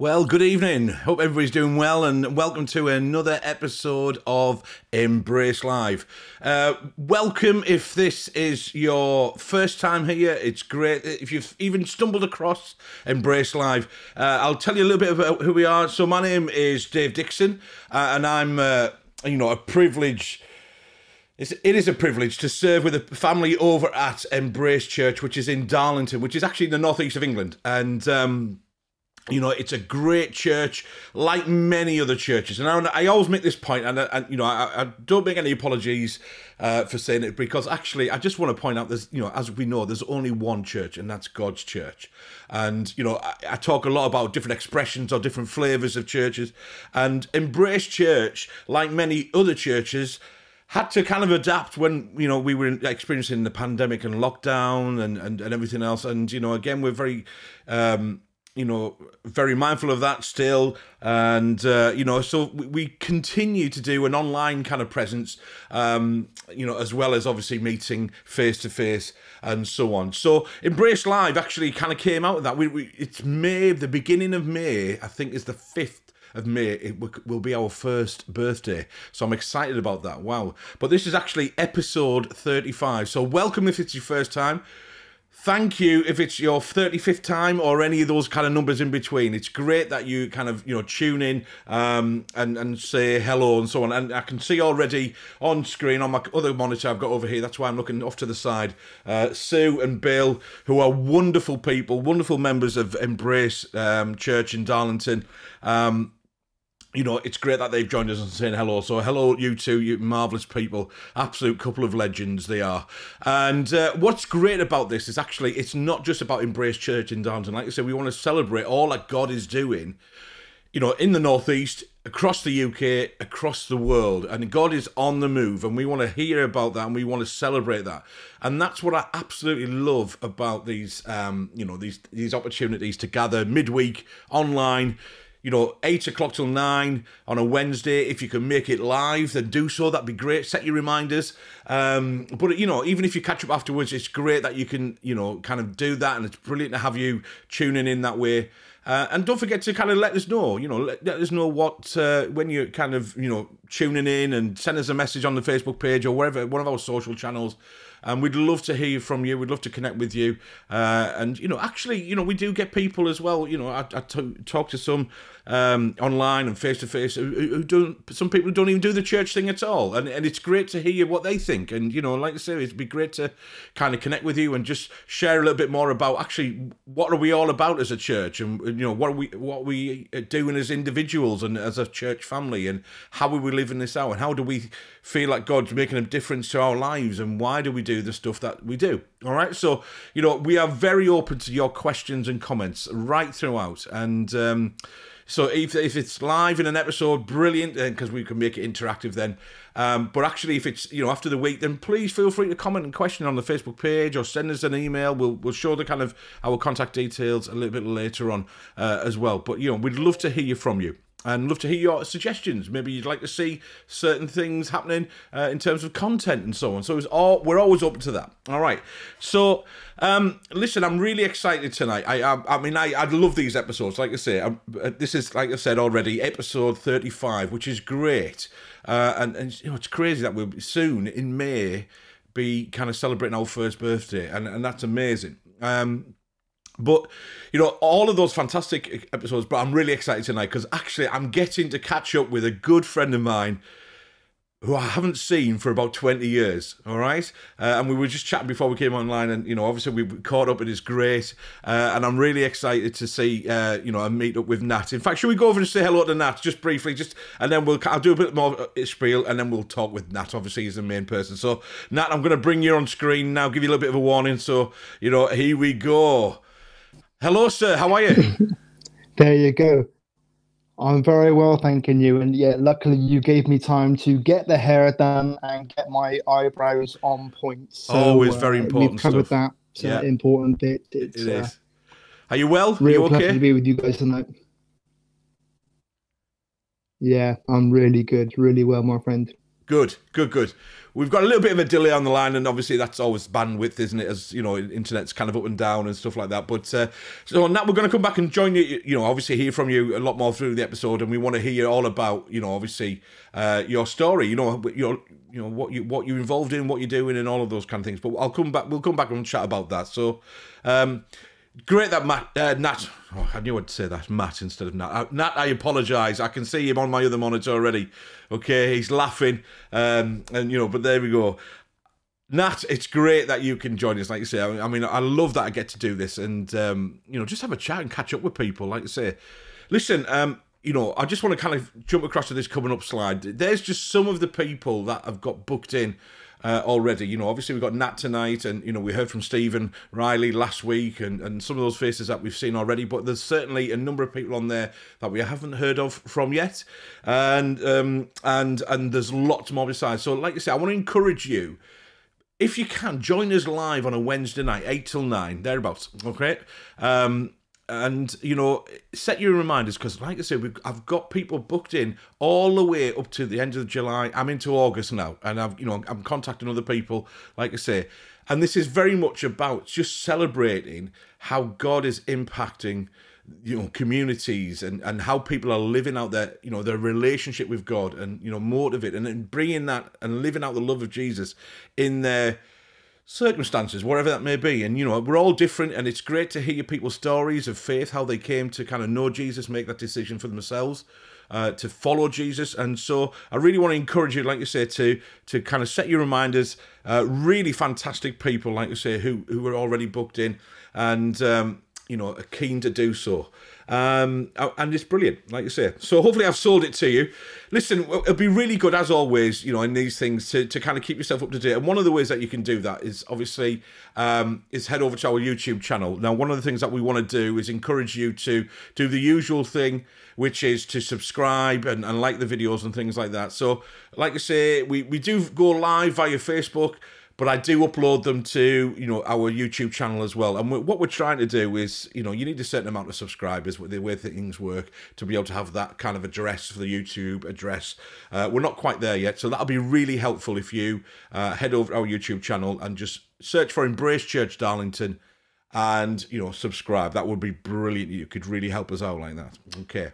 Well, good evening. Hope everybody's doing well, and welcome to another episode of Embrace Live. Welcome if this is your first time here. It's great if you've even stumbled across Embrace Live. I'll tell you a little bit about who we are. So my name is Dave Dixon, and I'm, a privilege. It is a privilege to serve with a family over at Embrace Church, which is in Darlington, which is actually in the northeast of England, and it's a great church, like many other churches. And I always make this point, and I don't make any apologies for saying it, because actually I just want to point out there's, as we know, there's only one church, and that's God's church. And, I talk a lot about different expressions or different flavours of churches. And Embrace Church, like many other churches, had to kind of adapt when, we were experiencing the pandemic and lockdown and everything else. And, again, we're very... very mindful of that still. And, so we continue to do an online kind of presence, as well as obviously meeting face to face and so on. So Embrace Live actually kind of came out of that. It's May, the beginning of May, I think is the 5th of May. It will be our first birthday, so I'm excited about that. Wow. But this is actually episode 35, so welcome if it's your first time. Thank you if it's your 35th time or any of those kind of numbers in between. It's great that you kind of, tune in and say hello and so on. And I can see already on screen, on my other monitor I've got over here, that's why I'm looking off to the side, Sue and Bill, who are wonderful people, wonderful members of Embrace Church in Darlington. It's great that they've joined us and saying hello. So hello, you two, you marvellous people. Absolute couple of legends they are. And what's great about this is actually it's not just about Embrace Church in Darlington. Like I said, we want to celebrate all that God is doing, in the Northeast, across the UK, across the world. And God is on the move, and we want to hear about that, and we want to celebrate that. And that's what I absolutely love about these, these opportunities to gather midweek online. 8 o'clock till 9 on a Wednesday. If you can make it live, then do so. That'd be great. Set your reminders. But, even if you catch up afterwards, it's great that you can, kind of do that. And it's brilliant to have you tuning in that way. And don't forget to kind of let us know, let us know what, when you're kind of, tuning in, and send us a message on the Facebook page or wherever, one of our social channels. And we'd love to hear from you. We'd love to connect with you. And, actually, we do get people as well. I talk to some online and face-to-face who don't, some people who don't even do the church thing at all. And it's great to hear what they think. And, like I say, it'd be great to kind of connect with you and just share a little bit more about actually what are we all about as a church, and, what are we doing as individuals and as a church family, and how are we living this out, and how do we feel like God's making a difference to our lives, and why do we do the stuff that we do. All right, so we are very open to your questions and comments right throughout. And so if it's live in an episode, brilliant, because we can make it interactive then. But actually, if it's after the week, then please feel free to comment and question on the Facebook page, or send us an email. We'll show the kind of our contact details a little bit later on as well. But we'd love to hear from you. And love to hear your suggestions. Maybe you'd like to see certain things happening in terms of content and so on. So we're always open to that. All right. So listen, I'm really excited tonight. I love these episodes. Like I say, this is, like I said already, episode 35, which is great. And it's crazy that we'll soon in May be kind of celebrating our first birthday, and that's amazing. But, all of those fantastic episodes, but I'm really excited tonight because actually I'm getting to catch up with a good friend of mine who I haven't seen for about 20 years, all right? And we were just chatting before we came online, and, obviously we caught up, and it's great. And I'm really excited to see, and meet up with Nat. In fact, should we go over and say hello to Nat just briefly, and then I'll do a bit more spiel, and then we'll talk with Nat. Obviously, he's the main person. So, Nat, I'm going to bring you on screen now, give you a little bit of a warning. So, here we go. Hello, sir. How are you? There you go. I'm very well, thanking you. And yeah, luckily you gave me time to get the hair done and get my eyebrows on point. So, always very important. We've covered stuff. that important bit. It is. Are you well? Real are you okay? Pleasure to be with you guys tonight. Yeah, I'm really good, really well, my friend. Good, good, good. We've got a little bit of a delay on the line, and obviously that's always bandwidth, isn't it? As you know, internet's kind of up and down and stuff like that. But so Nat, we're going to come back and join you. You know, obviously hear from you a lot more through the episode, and we want to hear all about, you know, obviously your story. You know, what you're involved in, what you're doing, and all of those kind of things. But I'll come back. We'll come back and chat about that. So. Great that Nat. Oh, I knew I'd say that Matt instead of Nat. Nat, I apologise. I can see him on my other monitor already. Okay, he's laughing, and you know. But there we go. Nat, it's great that you can join us. Like you say, I mean, I love that I get to do this, and you know, just have a chat and catch up with people. Like you say, listen. You know, I just want to kind of jump across to this coming up slide. There's just some of the people that have got booked in. Already, you know, obviously we've got Nat tonight, and you know we heard from Stephen Riley last week, and some of those faces that we've seen already. But there's certainly a number of people on there that we haven't heard of from yet, and there's lots more besides. So, like I say, I want to encourage you, if you can, join us live on a Wednesday night, 8 till 9, thereabouts. Okay. And, you know, set your reminders, because, like I said, I've got people booked in all the way up to the end of July. I'm into August now, and I'm contacting other people, like I say. And this is very much about just celebrating how God is impacting, you know, communities, and how people are living out their, you know, their relationship with God, and, you know, motivating and bringing that and living out the love of Jesus in their circumstances, whatever that may be. And you know, we're all different, and it's great to hear people's stories of faith, how they came to kind of know Jesus, make that decision for themselves, to follow Jesus. And so I really want to encourage you, like you say, to kind of set your reminders. Really fantastic people, like you say, who are already booked in, and you know, are keen to do so. And it's brilliant, like you say. So hopefully I've sold it to you. Listen, it'll be really good, as always, you know, in these things, to kind of keep yourself up to date. And one of the ways that you can do that is obviously is head over to our YouTube channel. Now, one of the things that we want to do is encourage you to do the usual thing, which is to subscribe and like the videos and things like that. So, like I say, we do go live via Facebook, but I do upload them to, you know, our YouTube channel as well. And what we're trying to do is, you know, you need a certain amount of subscribers, the way things work, to be able to have that kind of address for the YouTube address. We're not quite there yet, so that'll be really helpful if you head over to our YouTube channel and just search for Embrace Church Darlington and, you know, subscribe. That would be brilliant. You could really help us out like that. Okay.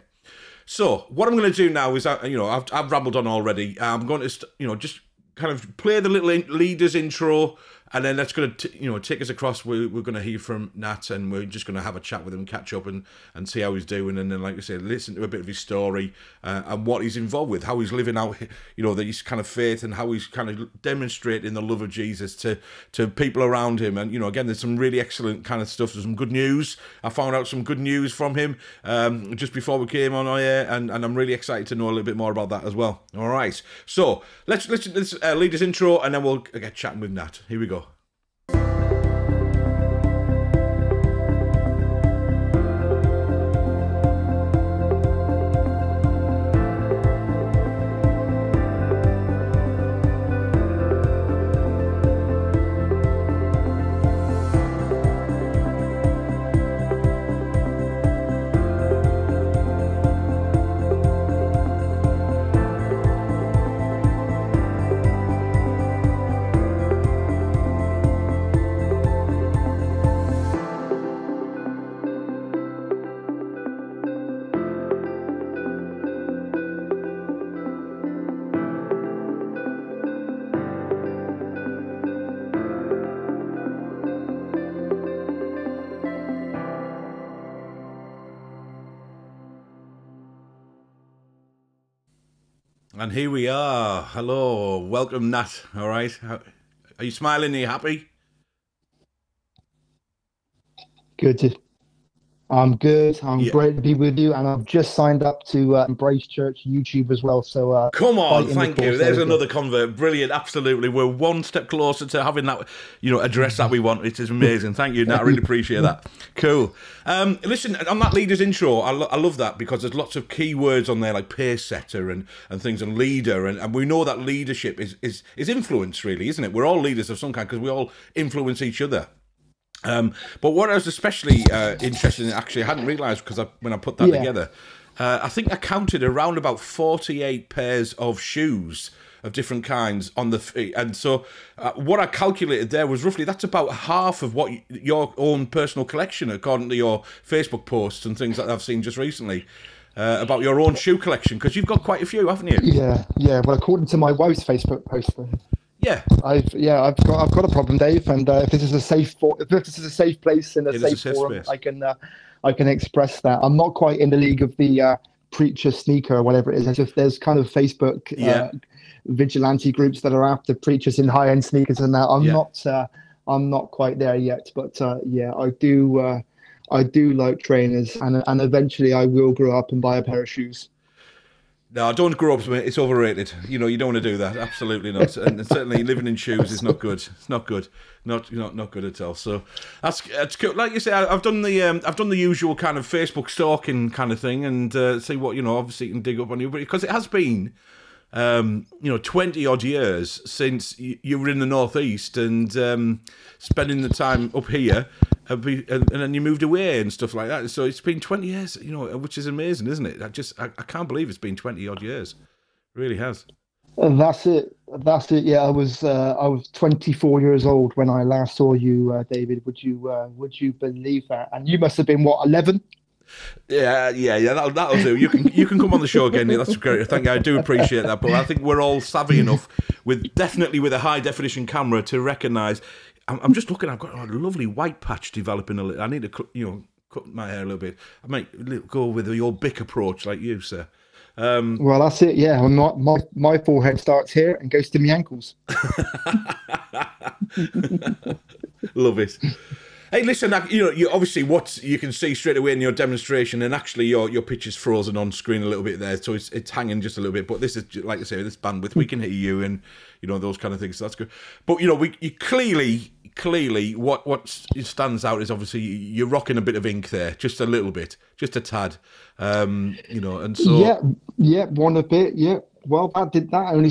So what I'm going to do now is, you know, I've rambled on already. I'm going to, you know, just kind of play the little leaders intro, and then that's going to, you know, take us across. We're going to hear from Nat, and we're just going to have a chat with him, catch up, and see how he's doing. And then, like I said, listen to a bit of his story, and what he's involved with, how he's living out, you know, his kind of faith, and how he's kind of demonstrating the love of Jesus to people around him. And, you know, again, there's some really excellent kind of stuff. There's some good news. I found out some good news from him just before we came on air, and I'm really excited to know a little bit more about that as well. All right, so let's lead his intro, and then we'll get chatting with Nat. Here we go. And here we are. Hello, welcome, Nat. All right, are you smiling? Are you happy? Good. I'm good. I'm great to be with you, and I've just signed up to Embrace Church YouTube as well. So come on, thank you. There's another convert. Brilliant, absolutely. We're one step closer to having that, you know, address that we want. It is amazing. Thank you, Nat. I really appreciate that. Cool. Listen, on that leader's intro, I love that, because there's lots of key words on there, like pace setter and things, and leader, and we know that leadership is influence, really, isn't it? We're all leaders of some kind, because we all influence each other. But what I was especially interested in, actually, I hadn't realised, because when I put that together, I think I counted around about 48 pairs of shoes of different kinds on the feed. And so what I calculated there was roughly that's about half of what your own personal collection, according to your Facebook posts and things that I've seen just recently about your own shoe collection, because you've got quite a few, haven't you? Yeah. Well, according to my wife's Facebook post, Yeah. I've got a problem, Dave. And if this is a safe place and a safe forum, space. I can express that. I'm not quite in the league of the preacher sneaker or whatever it is. There's kind of Facebook vigilante groups that are after preachers in high-end sneakers and that. I'm not quite there yet, but I do like trainers, and eventually I will grow up and buy a pair of shoes. No, don't grow up, mate. It's overrated. You know, you don't want to do that. Absolutely not. And certainly living in shoes is not good. It's not good. Not good at all. So that's cool. Like you say, I've done the usual kind of Facebook stalking kind of thing, and see what, obviously you can dig up on you, but because it has been 20 odd years since you were in the Northeast and spending the time up here, and then you moved away and stuff like that. So it's been 20 years, which is amazing, isn't it? I can't believe it's been 20 odd years. It really has. That's it. Yeah, I was 24 years old when I last saw you, David. Would you believe that? And you must have been what, 11? Yeah. That'll do. You can come on the show again. That's great. Thank you. I do appreciate that. But I think we're all savvy enough, definitely with a high definition camera, to recognise. I'm just looking. I've got a lovely white patch developing a little. I need to cut my hair a little bit. I might go with the old Bic approach, like you, sir. Well, that's it. Yeah, my forehead starts here and goes to my ankles. Love it. Hey, listen, you obviously what you can see straight away in your demonstration, and actually your picture's frozen on screen a little bit there, so it's hanging just a little bit. But this is, like I say, this bandwidth, we can hear you, and those kind of things. So that's good. But you clearly what stands out is obviously you're rocking a bit of ink there, just a little bit, just a tad, and so one a bit, yeah. Well, that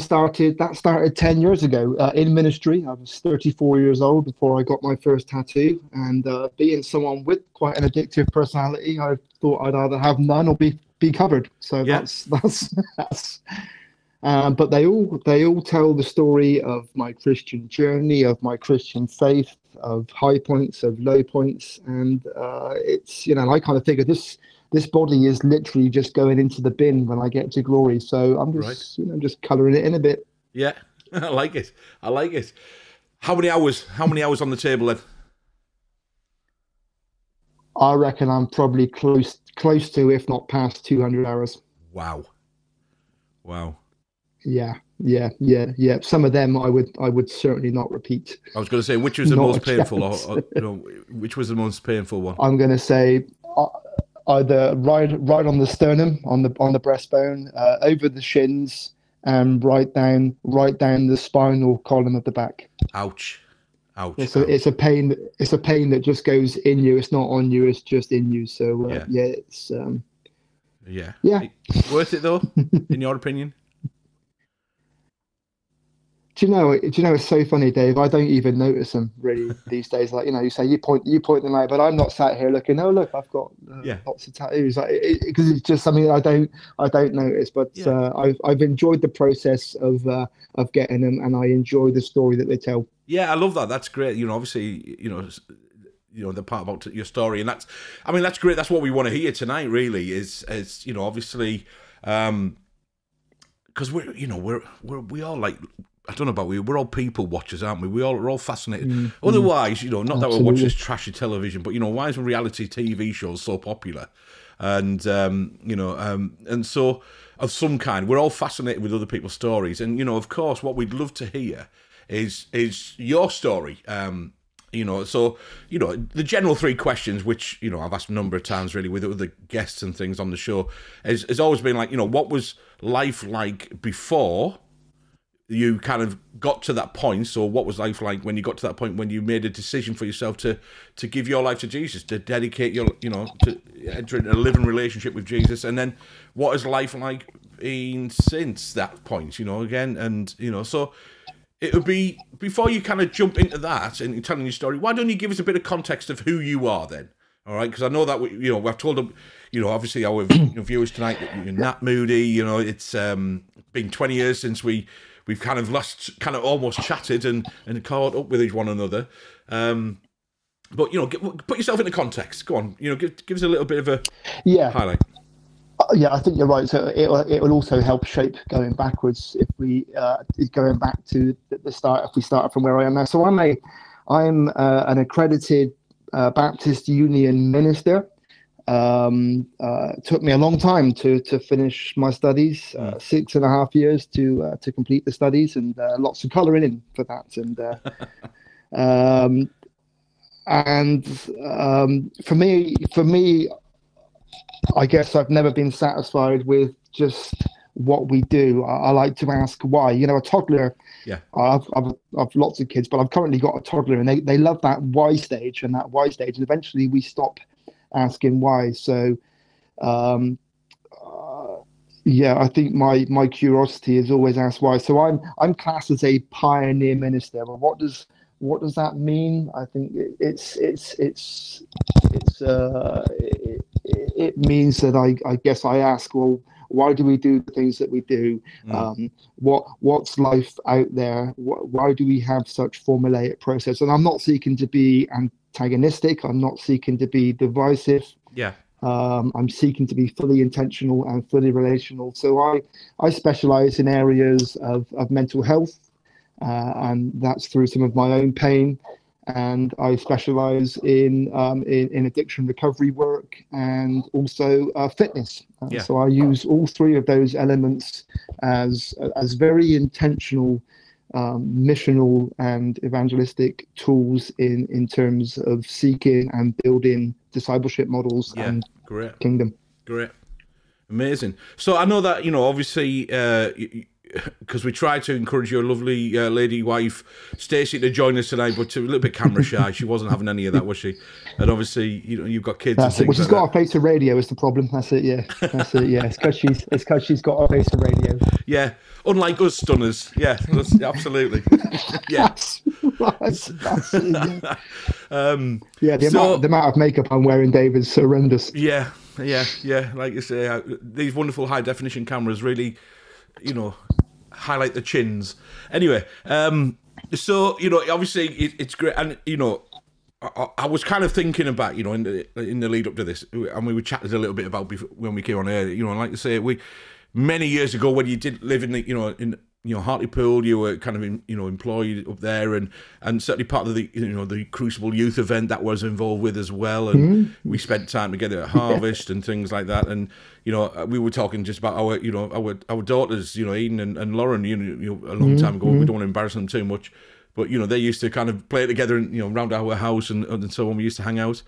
started 10 years ago in ministry. I was 34 years old before I got my first tattoo, and being someone with quite an addictive personality, I thought I'd either have none or be covered. So that's but they all tell the story of my Christian journey, of my Christian faith, of high points, of low points, and it's I kind of figure this body is literally just going into the bin when I get to glory. So I'm just, just colouring it in a bit. Yeah, I like it. How many hours on the table then? I reckon I'm probably close to, if not past 200 hours. Wow. Yeah. Some of them I would certainly not repeat. I was going to say, which was the most painful, or which was the most painful one? I'm going to say either right on the sternum, on the breastbone, over the shins, and right down the spinal column of the back. Ouch. It's a pain that just goes in you. It's not on you. It's just in you. So it's worth it though, in your opinion? Do you know it's so funny, Dave? I don't even notice them really these days. Like you say, you point them out, but I'm not sat here looking. Oh, look, I've got lots of tattoos. Because it's just something that I don't notice. But I've enjoyed the process of getting them, and I enjoy the story that they tell. Yeah, I love that. That's great. Obviously, the part about your story, and that's great. That's what we want to hear tonight. Really, is obviously, because we all like. I don't know about we're all people watchers, aren't we? We're all fascinated. Mm-hmm. Otherwise, not Absolutely. That we watch this trashy television, but why is reality TV shows so popular? And and so of some kind, we're all fascinated with other people's stories. And of course, what we'd love to hear is your story. So the general three questions, which I've asked a number of times really with other guests and things on the show, has always been like, what was life like before you kind of got to that point? So what was life like when you got to that point when you made a decision for yourself to give your life to Jesus, to dedicate your, to enter into a living relationship with Jesus? And then what is life like been since that point, again? And, so it would be, before you kind of jump into that and you're telling your story, why don't you give us a bit of context of who you are then? All right, because I know that we've told them, obviously our viewers tonight that you're Nat Moody. It's been 20 years since we we've kind of almost chatted and caught up with one another. But, put yourself into context. Go on, give us a little bit of a highlight. Yeah, I think you're right. So it will also help shape going backwards if we going back to the start. If we start from where I am now, so I'm an accredited Baptist Union minister. Took me a long time to finish my studies, 6.5 years to complete the studies, and lots of colouring in for that. And for me, I guess I've never been satisfied with just what we do. I like to ask why. A toddler. Yeah. I've lots of kids, but I've currently got a toddler, and they love that why stage, and eventually we stop asking why. So, I think my curiosity is always asked why. So I'm classed as a pioneer minister. But what does that mean? I think it means that I guess I ask, well, why do we do the things that we do? What's life out there? Why do we have such formulaic process? And I'm not seeking to be antagonistic. I'm not seeking to be divisive. Yeah. I'm seeking to be fully intentional and fully relational. So I specialize in areas of mental health, and that's through some of my own pain. And I specialize in addiction recovery work and also fitness. So I use all three of those elements as very intentional, missional and evangelistic tools in terms of seeking and building discipleship models and kingdom. Great. Amazing. So I know that, obviously, because we tried to encourage your lovely lady wife, Stacey, to join us tonight, but a little bit camera shy. She wasn't having any of that, was she? And obviously, you've got kids. That's and it. Well, she's got a face of radio is the problem. That's it. Yeah, that's it. Yeah, it's because she's got a face of radio. Yeah, unlike us stunners. Yeah, absolutely. Yeah, that's it, yeah. The amount of makeup I'm wearing, Dave, is horrendous. Yeah. Like you say, these wonderful high definition cameras really, highlight the chins. Anyway, so obviously it's great, and I was kind of thinking about in the lead up to this, and we were chatting a little bit about when we came on air. Like you say, many years ago when you did live in the in Hartlepool, you were kind of employed up there, and certainly part of the the Crucible Youth event that was involved with as well, and we spent time together at Harvest and things like that, and we were talking just about our daughters, Eden and Lauren, a long time ago. We don't want to embarrass them too much, but they used to kind of play together and around our house and so on. We used to hang out.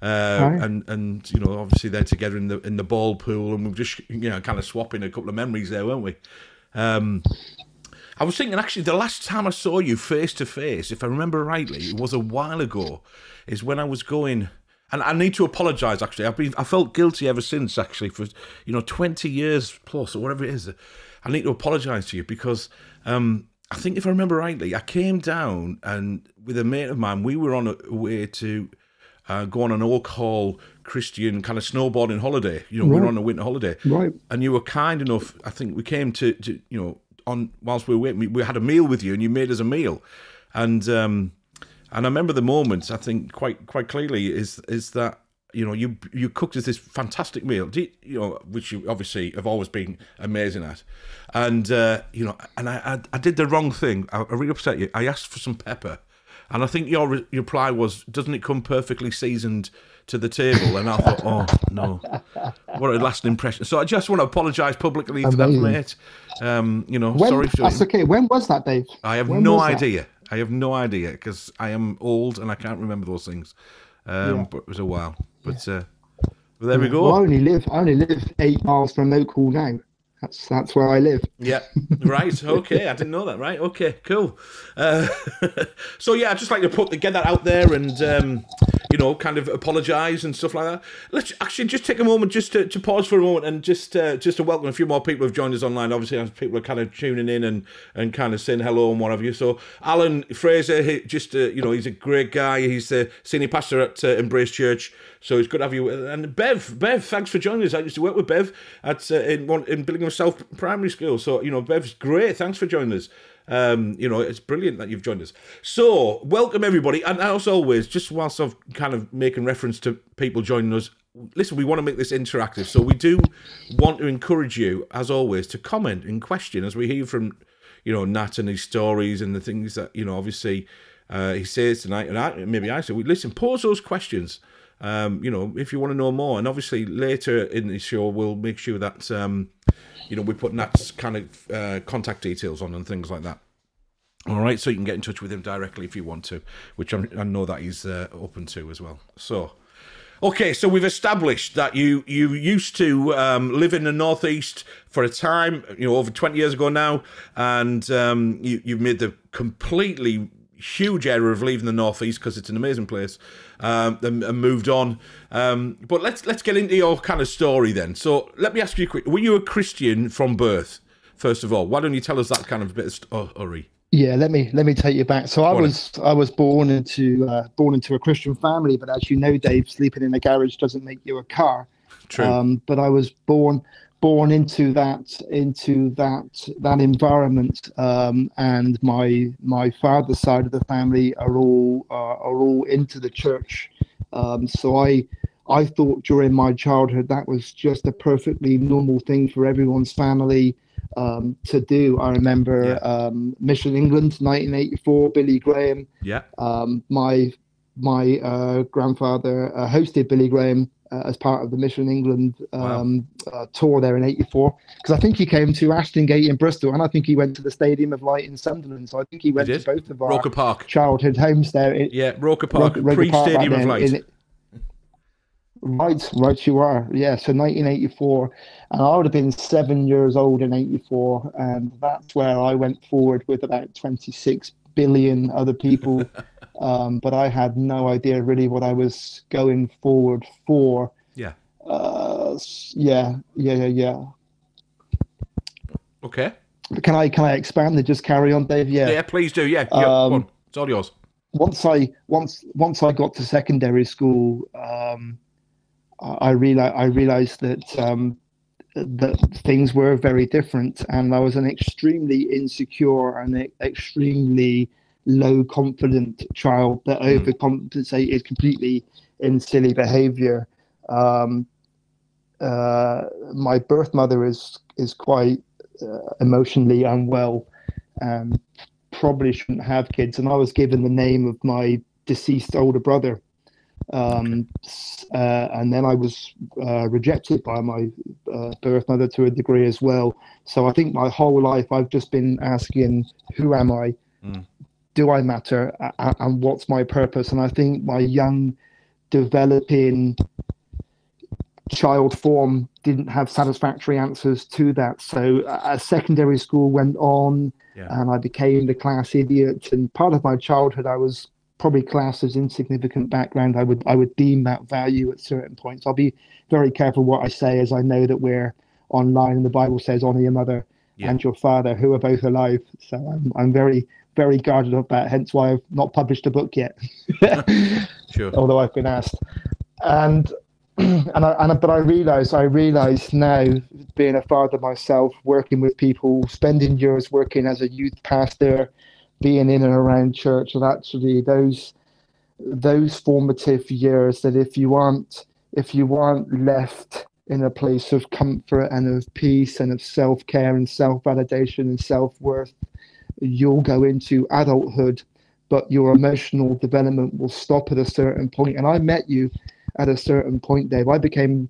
And obviously they're together in the ball pool, and we were just kind of swapping a couple of memories there, weren't we? I was thinking, actually, the last time I saw you face to face, if I remember rightly, it was a while ago, is when I was going, and I need to apologise, actually. I felt guilty ever since, actually, for 20 years plus or whatever it is. I need to apologise to you because I think, if I remember rightly, I came down and with a mate of mine, we were on a way to go on an Oak Hall Christian kind of snowboarding holiday. We were on a winter holiday. Right. And you were kind enough, I think we came to on whilst we were waiting, we had a meal with you, and you made us a meal. And I remember the moment, I think quite clearly, is that you cooked us this fantastic meal, which you obviously have always been amazing at. And and I did the wrong thing. I really upset you. I asked for some pepper. And I think your reply was, "Doesn't it come perfectly seasoned to the table?" And I thought, oh, no. What a lasting impression. So I just want to apologise publicly for that, mate. Sorry for That's okay. When was that, Dave? I have no idea. I have no idea, because I am old and I can't remember those things. But it was a while. But there we go. Well, I only live 8 miles from Oak Hall now. That's where I live. Yeah, right. Okay, I didn't know that. Right. Okay, cool. So yeah, I'd just like to get that out there, and kind of apologise and stuff like that. Let's actually just take a moment just to pause for a moment and just to welcome a few more people who've joined us online. Obviously, as people are kind of tuning in and kind of saying hello and what have you. So, Alan Fraser, he's a great guy. He's the senior pastor at Embrace Church. So it's good to have you. And Bev, thanks for joining us. I used to work with Bev in Billingham South Primary School. So, Bev's great. Thanks for joining us. It's brilliant that you've joined us. So, welcome everybody. And as always, just whilst I've kind of making reference to people joining us, listen, we want to make this interactive. So we do want to encourage you, as always, to comment and question as we hear from, Nat and his stories and the things that, obviously he says tonight. And I say, listen, pose those questions. If you want to know more. And obviously later in the show, we'll make sure that, we put Nat's kind of contact details on and things like that. All right, so you can get in touch with him directly if you want to, which I know that he's open to as well. So, okay, so we've established that you used to live in the Northeast for a time, over 20 years ago now, and you've made the completely huge error of leaving the Northeast because it's an amazing place, and moved on. But let's get into your kind of story then. So let me ask you quick: were you a Christian from birth? First of all, why don't you tell us that kind of bit of story? Yeah, let me take you back. So I was born into a Christian family, but as you know, Dave, sleeping in a garage doesn't make you a car. True. But I was born into that environment, and my father's side of the family are all into the church. So I thought during my childhood that was just a perfectly normal thing for everyone's family to do. I remember Mission England, 1984, Billy Graham. Yeah. My grandfather hosted Billy Graham as part of the Mission England tour there in '84, because I think he came to Ashton Gate in Bristol, and I think he went to the Stadium of Light in Sunderland. So I think he went to both of our Roker Park childhood homes there. Roker Park, pre-Stadium of Light. Right, you are. Yeah, so 1984, and I would have been 7 years old in '84, and that's where I went forward with about 26 billion other people. But I had no idea really what I was going forward for. Yeah. Yeah. Okay. Can I expand and just carry on, Dave? Yeah. Yeah, please do. Yeah. Go on. It's all yours. Once I got to secondary school, I realized that things were very different, and I was an extremely insecure and extremely low confident child that overcompensated completely in silly behavior. My birth mother is quite emotionally unwell and probably shouldn't have kids, and I was given the name of my deceased older brother. And then I was rejected by my birth mother to a degree as well. So I think my whole life I've just been asking, who am I? Do I matter? And what's my purpose? And I think my young, developing child form didn't have satisfactory answers to that. So as secondary school went on, and I became the class idiot, and part of my childhood I was probably classed as insignificant background. I would deem that value at certain points. I'll be very careful what I say, as I know that we're online and the Bible says honor your mother and your father, who are both alive. So I'm very, very guarded of that, hence why I've not published a book yet. Sure. Although I've been asked. But I realize now, being a father myself, working with people, spending years working as a youth pastor, being in and around church, and actually those formative years, that if you aren't left in a place of comfort and of peace and of self-care and self-validation and self-worth, you'll go into adulthood, but your emotional development will stop at a certain point. And I met you at a certain point, Dave. I came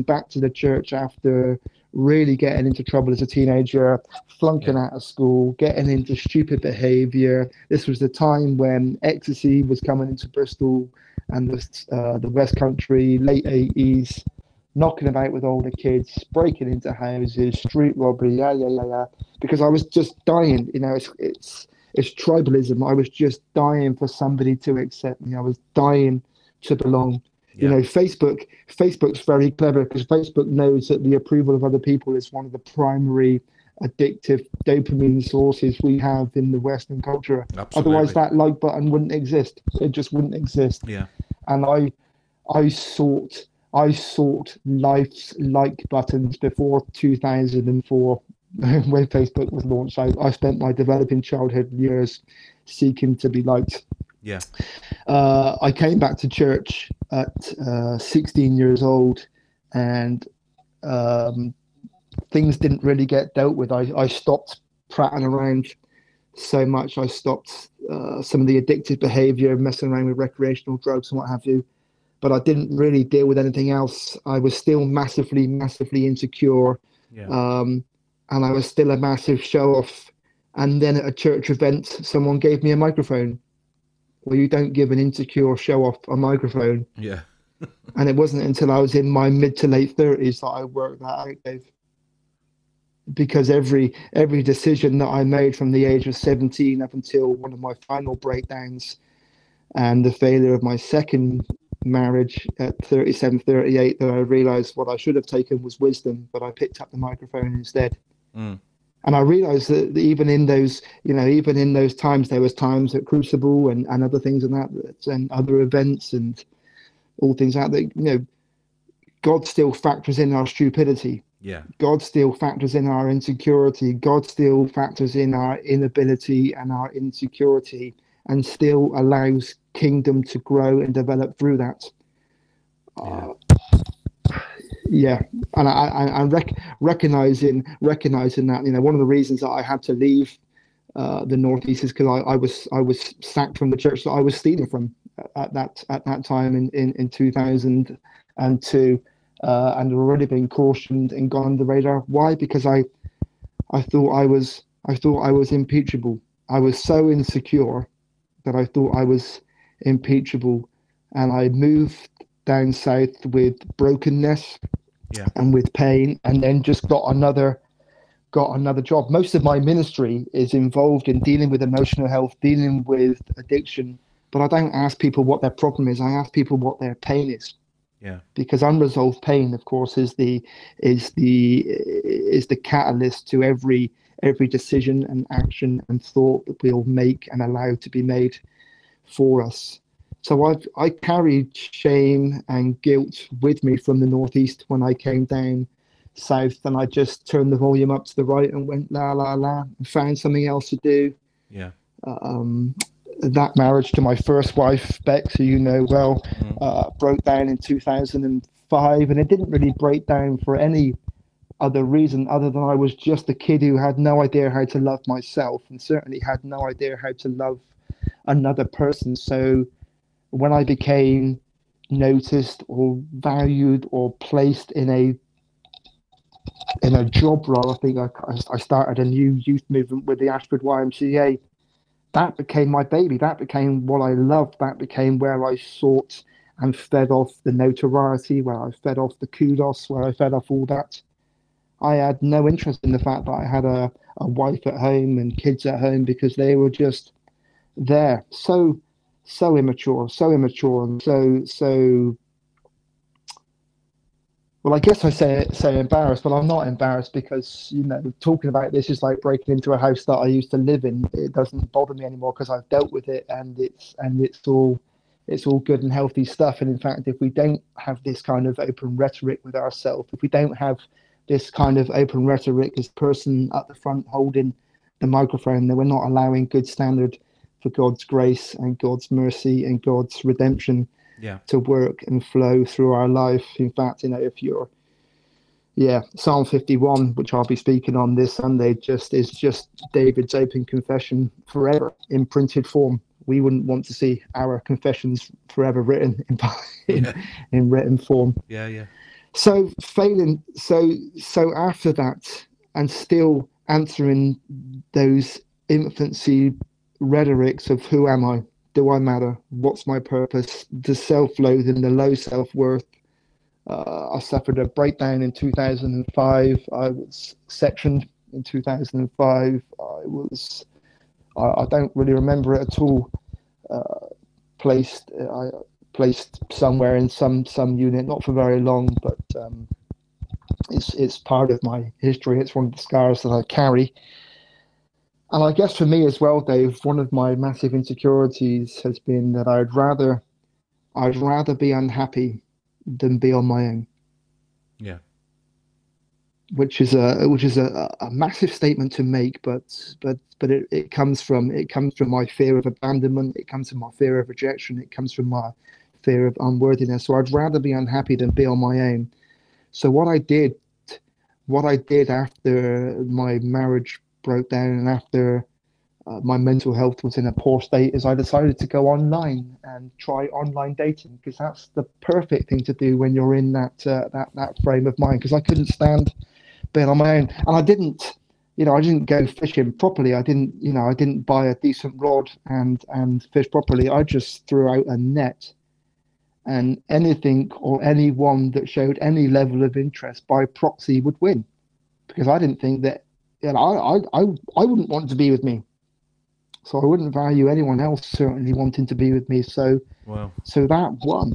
back to the church after really getting into trouble as a teenager, flunking out of school, getting into stupid behavior. This was the time when ecstasy was coming into Bristol and the West Country, late 80s, knocking about with older kids, breaking into houses, street robbery, because I was just dying. It's tribalism. I was just dying for somebody to accept me. I was dying to belong. Yeah. Facebook's very clever because Facebook knows that the approval of other people is one of the primary addictive dopamine sources we have in the Western culture. Absolutely. Otherwise, that like button wouldn't exist. It just wouldn't exist. Yeah. And I sought life's like buttons before 2004 when Facebook was launched. I spent my developing childhood years seeking to be liked. Yeah. I came back to church at 16 years old, and things didn't really get dealt with. I stopped prattling around so much. I stopped some of the addictive behavior, messing around with recreational drugs and what have you. But I didn't really deal with anything else. I was still massively, massively insecure. Yeah. And I was still a massive show-off. And then at a church event, someone gave me a microphone. Well, you don't give an insecure show-off a microphone. Yeah. And it wasn't until I was in my mid to late 30s that I worked that out, Dave. Because every decision that I made from the age of 17 up until one of my final breakdowns and the failure of my second marriage at 37, 38, that I realized what I should have taken was wisdom, but I picked up the microphone instead. And I realized that even in those times, there was times at Crucible and other things and other events and all things like that, God still factors in our stupidity. Yeah. God still factors in our insecurity. God still factors in our inability and our insecurity, and still allows kingdom to grow and develop through that. And I'm recognizing that, one of the reasons that I had to leave the Northeast is because I was sacked from the church that I was stealing from at that time in 2002, and had already been cautioned and gone under the radar. Why? Because I thought I was impeachable. I was so insecure that I thought I was impeachable, and I moved down south with brokenness and with pain, and then just got another job. Most of my ministry is involved in dealing with emotional health, dealing with addiction, but I don't ask people what their problem is. I ask people what their pain is. Yeah. Because unresolved pain, of course, is the catalyst to every decision and action and thought that we'll make and allow to be made for us. So I carried shame and guilt with me from the Northeast when I came down south, and I just turned the volume up to the right and went la la la and found something else to do. Yeah. That marriage to my first wife, Bex, who you know well, broke down in 2005, and it didn't really break down for any other reason other than I was just a kid who had no idea how to love myself, and certainly had no idea how to love another person. So when I became noticed or valued or placed in a job role, I think I started a new youth movement with the Ashford YMCA. That became my baby. That became what I loved. That became where I sought and fed off the notoriety, where I fed off the kudos, where I fed off all that. I had no interest in the fact that I had a wife at home and kids at home, because they were just there. So immature, and so well, I guess I say embarrassed, but I'm not embarrassed, because talking about this is like breaking into a house that I used to live in. It doesn't bother me anymore because I've dealt with it, and it's all good and healthy stuff. And in fact, if we don't have this kind of open rhetoric with ourselves, if we don't have this kind of open rhetoric as person at the front holding the microphone, then we're not allowing good standard for God's grace and God's mercy and God's redemption to work and flow through our life. In fact, if you're Psalm 51, which I'll be speaking on this Sunday, is just David's open confession forever in printed form. We wouldn't want to see our confessions forever written in written form. So failing, so after that, and still answering those infancy rhetorics of who am I? Do I matter? What's my purpose? The self-loathing, the low self-worth. I suffered a breakdown in 2005. I was sectioned in 2005. I don't really remember it at all. Placed placed somewhere in some unit, not for very long, but it's part of my history. It's one of the scars that I carry. And I guess for me as well, Dave, one of my massive insecurities has been that I'd rather be unhappy than be on my own. Yeah. Which is a massive statement to make, but it comes from my fear of abandonment. It comes from my fear of rejection. It comes from my fear of unworthiness. So I'd rather be unhappy than be on my own. So what I did after my marriage broke down and after my mental health was in a poor state is I decided to go online and try online dating, because that's the perfect thing to do when you're in that frame of mind, because I couldn't stand being on my own. And I didn't go fishing properly. I didn't buy a decent rod and fish properly. I just threw out a net, and anything or anyone that showed any level of interest by proxy would win, because I didn't think that, I wouldn't want to be with me. So I wouldn't value anyone else certainly wanting to be with me. So wow. So that won.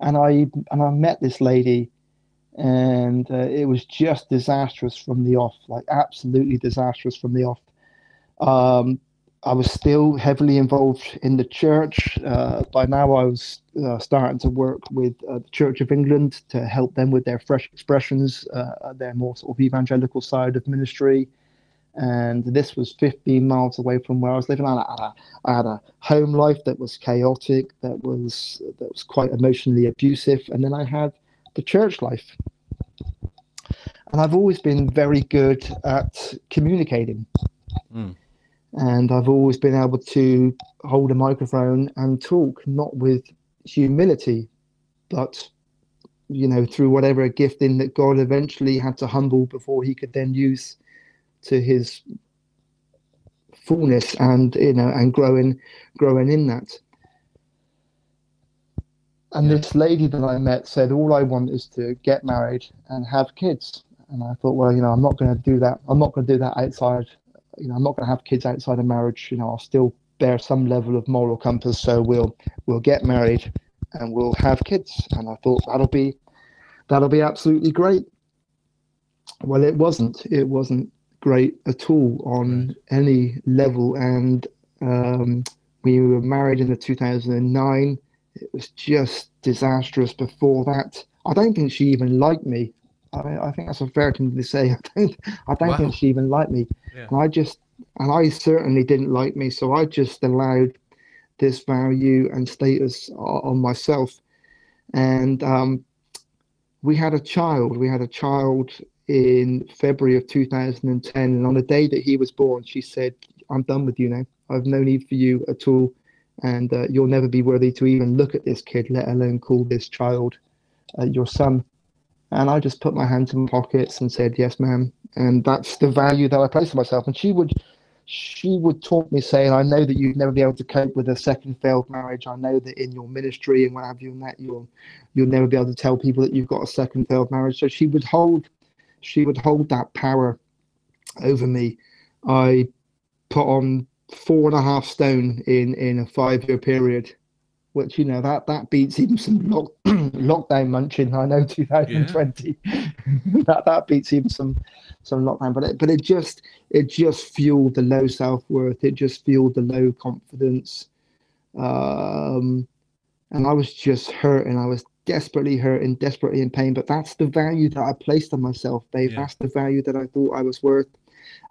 And I met this lady, and it was just disastrous from the off, like absolutely disastrous from the off. I was still heavily involved in the church. By now I was starting to work with the Church of England to help them with their fresh expressions, their more sort of evangelical side of ministry. And this was 15 miles away from where I was living. I had a home life that was chaotic, that was quite emotionally abusive. And then I had the church life. And I've always been very good at communicating. And I've always been able to hold a microphone and talk, not with humility, but, through whatever gifting that God eventually had to humble before he could then use to his fullness and growing in that. And this lady that I met said, all I want is to get married and have kids. And I thought, well, I'm not going to do that. I'm not going to do that outside. I'm not going to have kids outside of marriage. I'll still bear some level of moral compass. So we'll get married and we'll have kids. And I thought that'll be absolutely great. Well, it wasn't great at all on any level. And we were married in 2009. It was just disastrous before that. I don't think she even liked me. I think that's a fair thing to say. I don't think she even liked me. Yeah. And I certainly didn't like me. So I just allowed this value and status on myself. And we had a child. We had a child in February of 2010. And on the day that he was born, she said, I'm done with you now. I've no need for you at all. And you'll never be worthy to even look at this kid, let alone call this child your son. And I just put my hands in my pockets and said, yes, ma'am. And that's the value that I placed on myself. And she would talk me saying, I know that you'd never be able to cope with a second failed marriage. I know that in your ministry and what have you, and that you'll never be able to tell people that you've got a second failed marriage. So she would hold that power over me. I put on 4.5 stone in a 5-year period, which that beats even some lockdown munching. I know 2020 that beats even some lockdown, but it just fueled the low self-worth. It just fueled the low confidence, and I was just hurting. I was desperately hurting, desperately in pain. But that's the value that I placed on myself, Dave. Yeah. That's the value that I thought I was worth.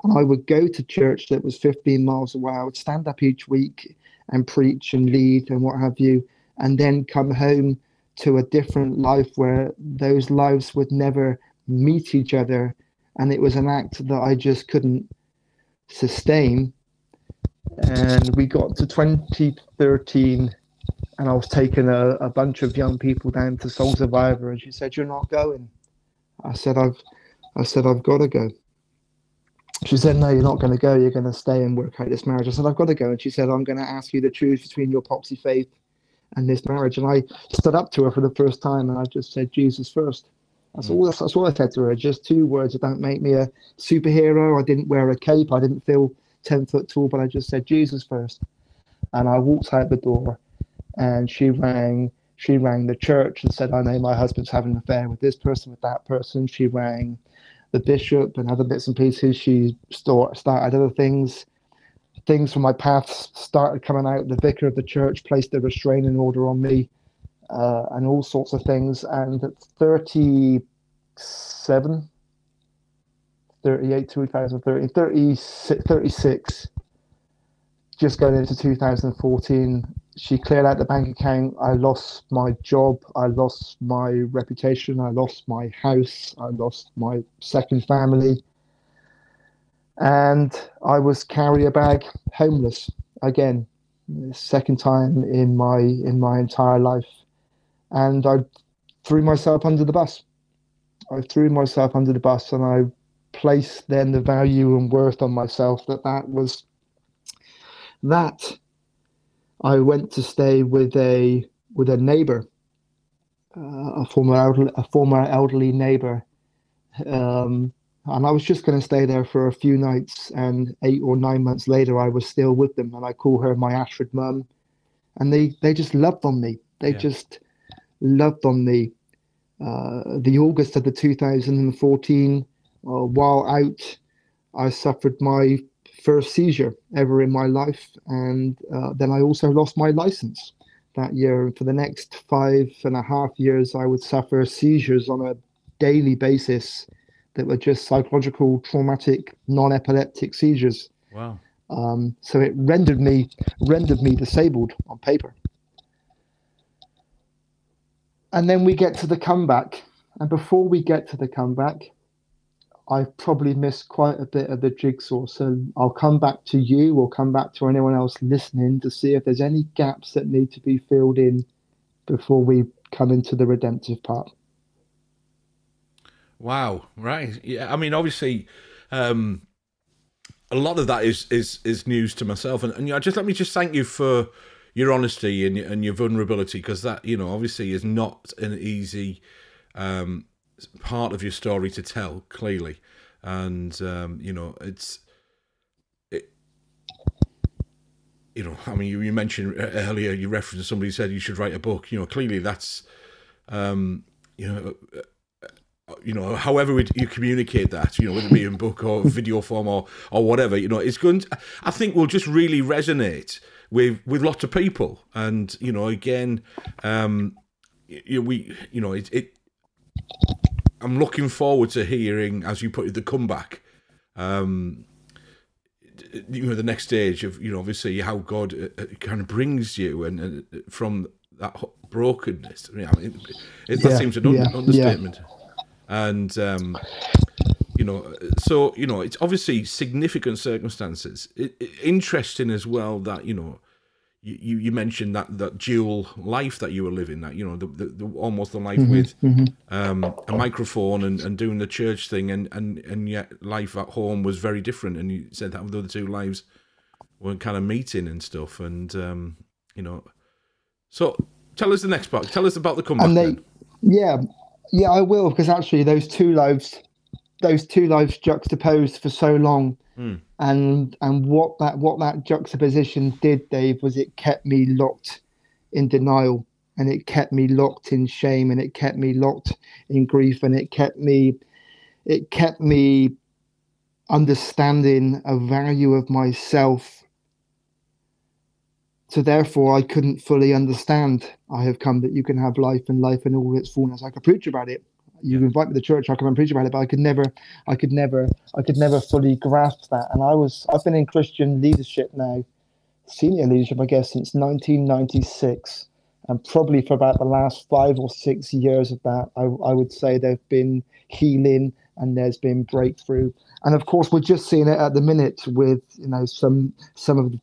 And I would go to church that was 15 miles away. I would stand up each week and preach and lead and what have you, and then come home to a different life where those lives would never meet each other. And it was an act that I just couldn't sustain. And we got to 2013, and I was taking a bunch of young people down to Soul Survivor, and she said, "You're not going." I said, I've got to go. She said, "No, you're not going to go. You're going to stay and work out this marriage." I said, "I've got to go." And she said, "I'm going to ask you to choose between your Popsy faith and this marriage." And I stood up to her for the first time, and I just said, "Jesus first." That's all I said to her. Just 2 words that don't make me a superhero. I didn't wear a cape. I didn't feel 10 foot tall, but I just said, "Jesus first." And I walked out the door, and she rang the church and said, I know my husband's having an affair with this person, with that person. She rang the bishop and other bits and pieces. She started other things. Things from my past started coming out. The vicar of the church placed a restraining order on me, and all sorts of things. And at 37, 38, 2013, 36, just going into 2014, she cleared out the bank account. I lost my job. I lost my reputation. I lost my house. I lost my second family. And I was carrier bag homeless again, second time in my entire life. And I threw myself under the bus. I threw myself under the bus, and I placed then the value and worth on myself that I went to stay with a neighbor, a former elderly neighbor. And I was just going to stay there for a few nights, and 8 or 9 months later, I was still with them, and I call her my Ashford mum, and they just loved on me. They just loved on me. The August of the 2014, while out, I suffered my first seizure ever in my life, and then I also lost my license that year. For the next 5.5 years, I would suffer seizures on a daily basis that were just psychological, traumatic, non-epileptic seizures. Wow. So it rendered me disabled on paper. And then we get to the comeback. And before we get to the comeback, I've probably missed quite a bit of the jigsaw. So I'll come back to you or come back to anyone else listening to see if there's any gaps that need to be filled in before we come into the redemptive part. Wow. Right. Yeah. I mean, obviously, a lot of that is news to myself, and let me just thank you for your honesty and your vulnerability, because that, obviously is not an easy part of your story to tell clearly, and I mean, you mentioned earlier, you referenced somebody said you should write a book. Clearly that's however you communicate that, whether it be in book or video form or whatever, it's going to, I think, will just really resonate with lots of people. And, again, I'm looking forward to hearing, as you put it, the comeback, the next stage of, obviously how God kind of brings you and from that brokenness. That seems an understatement. Yeah. And, so, it's obviously significant circumstances. Interesting as well that, you mentioned that dual life that you were living, that, the almost the life with a microphone and doing the church thing, and yet life at home was very different. And you said that the other two lives weren't kind of meeting and stuff. And, so tell us the next part. Tell us about the comeback then. Yeah, I will, because actually those two lives juxtaposed for so long, and what that juxtaposition did, Dave, was it kept me locked in denial, and it kept me locked in shame, and it kept me locked in grief, and it kept me understanding a value of myself. So therefore, I couldn't fully understand. I have come that you can have life and life in all its fullness. I could preach about it. You invite me to church, I come and preach about it, but I could never fully grasp that. And I've been in Christian leadership now, senior leadership, I guess, since 1996, and probably for about the last 5 or 6 years of that, I would say there's been healing and there's been breakthrough. And of course, we're just seeing it at the minute with, some of the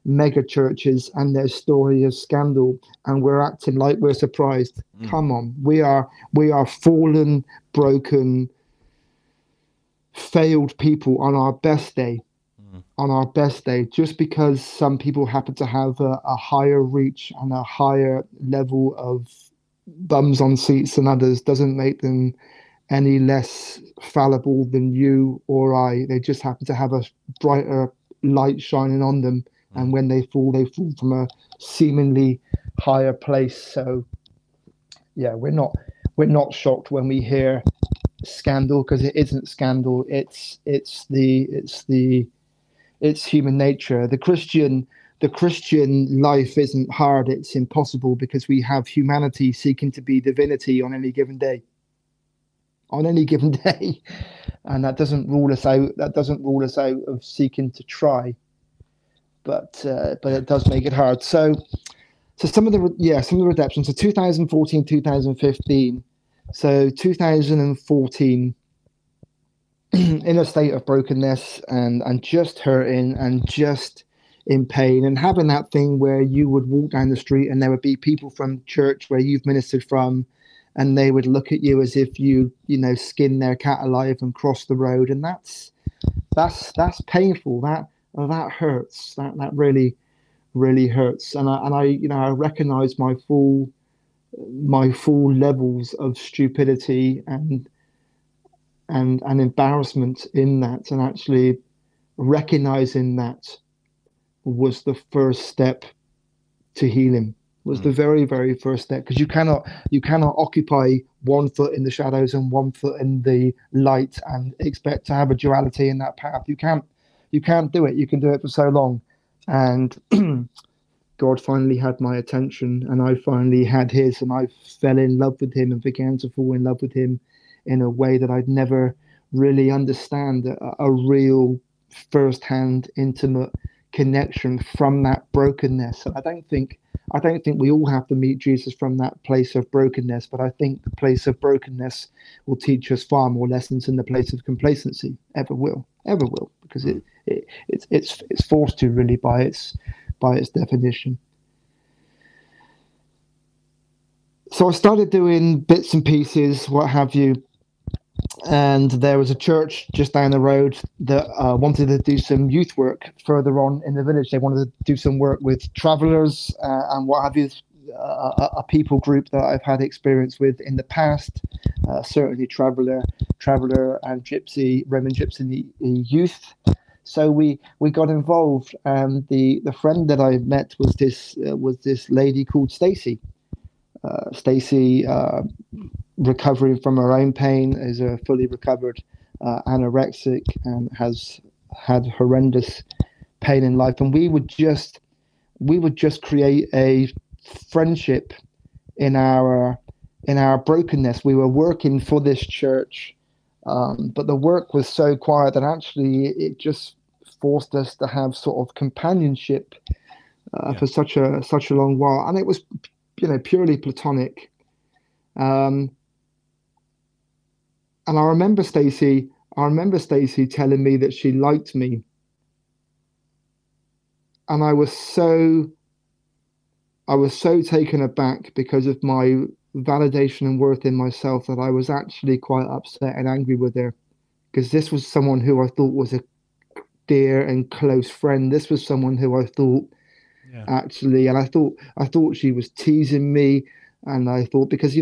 mega churches and their story of scandal, and we're acting like we're surprised. Come on, we are fallen, broken, failed people on our best day. On our best day, just because some people happen to have a higher reach and a higher level of bums on seats than others, doesn't make them any less fallible than you or I. They just happen to have a brighter light shining on them. And when they fall from a seemingly higher place. So yeah, we're not shocked when we hear scandal, because it isn't scandal. It's human nature. The Christian life isn't hard, it's impossible, because we have humanity seeking to be divinity on any given day. And that doesn't rule us out. That doesn't rule us out of seeking to try, but it does make it hard. So some of the redemption. So 2014, 2015. So 2014, in a state of brokenness and just hurting and just in pain, and having that thing where you would walk down the street and there would be people from church where you've ministered from, and they would look at you as if you skinned their cat alive and crossed the road. And that's painful. That hurts. That really, really hurts. And I recognize my full levels of stupidity and embarrassment in that, and actually recognizing that was the first step to healing. Was the very, very first step, because you cannot occupy one foot in the shadows and one foot in the light and expect to have a duality in that path. You can't do it. You can do it for so long, and God finally had my attention, and I finally had his, and I fell in love with him and began to fall in love with him in a way that I'd never really understand, a real first-hand, intimate connection from that brokenness. And I don't think we all have to meet Jesus from that place of brokenness, but I think the place of brokenness will teach us far more lessons than the place of complacency ever will, because it's forced to, really, by its definition. So I started doing bits and pieces, what have you, and there was a church just down the road that wanted to do some youth work further on in the village. They wanted to do some work with travelers and what have you, a people group that I've had experience with in the past, certainly traveler and Roman gypsy youth. So we got involved, and the friend that I met was this lady called Stacy. Stacy, recovering from her own pain, is a fully recovered anorexic, and has had horrendous pain in life. And we would just create a friendship in our brokenness. We were working for this church, but the work was so quiet that actually it just forced us to have sort of companionship for such a long while, and it was purely platonic. And I remember Stacy telling me that she liked me, and I was so taken aback because of my validation and worth in myself that I was actually quite upset and angry with her, because this was someone who I thought was a dear and close friend. This was someone who I thought actually, and I thought she was teasing me, and I thought, because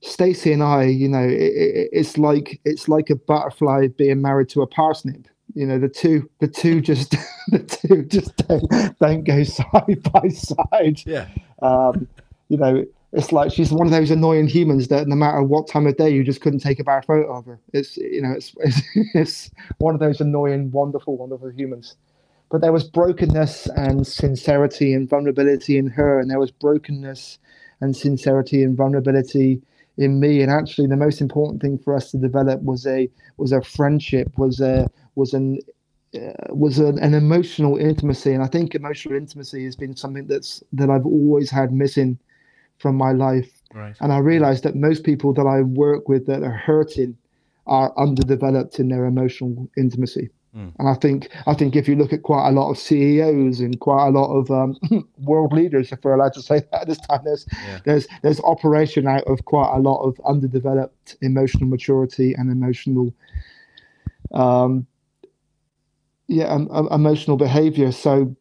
Stacy and I, it's like a butterfly being married to a parsnip. The two just don't go side by side. Yeah. It's like she's one of those annoying humans that no matter what time of day, you just couldn't take a bad photo of her. It's one of those annoying, wonderful humans. But there was brokenness and sincerity and vulnerability in her, and there was brokenness and sincerity and vulnerability in me. And actually, the most important thing for us to develop was a friendship, was an emotional intimacy. And I think emotional intimacy has been something that I've always had missing from my life. Right. And I realized that most people that I work with that are hurting are underdeveloped in their emotional intimacy. And I think if you look at quite a lot of CEOs and quite a lot of world leaders, if we're allowed to say that at this time, there's operation out of quite a lot of underdeveloped emotional maturity and emotional emotional behavior. So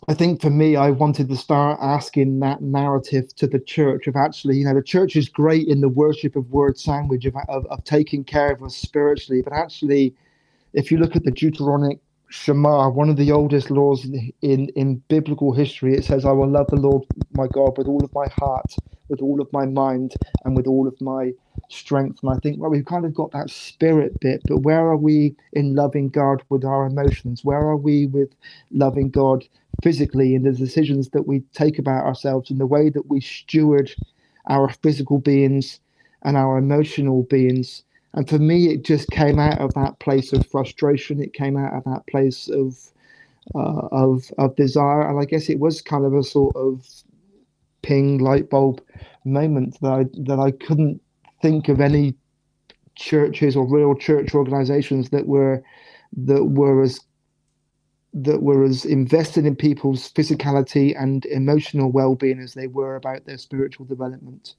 I think for me, I wanted to start asking that narrative to the church of actually, the church is great in the worship of word sandwich of taking care of us spiritually, but actually, if you look at the Deuteronomic Shema, one of the oldest laws in biblical history. It says, I will love the Lord my God with all of my heart, with all of my mind, and with all of my strength. And I think, well, we've kind of got that spirit bit, but where are we in loving God with our emotions? Where are we with loving God physically in the decisions that we take about ourselves, in the way that we steward our physical beings and our emotional beings? And for me, it just came out of that place of frustration. It came out of that place of desire, and I guess it was kind of a sort of ping light bulb moment that I couldn't think of any churches or real church organizations that were as that were as invested in people's physicality and emotional well-being as they were about their spiritual development.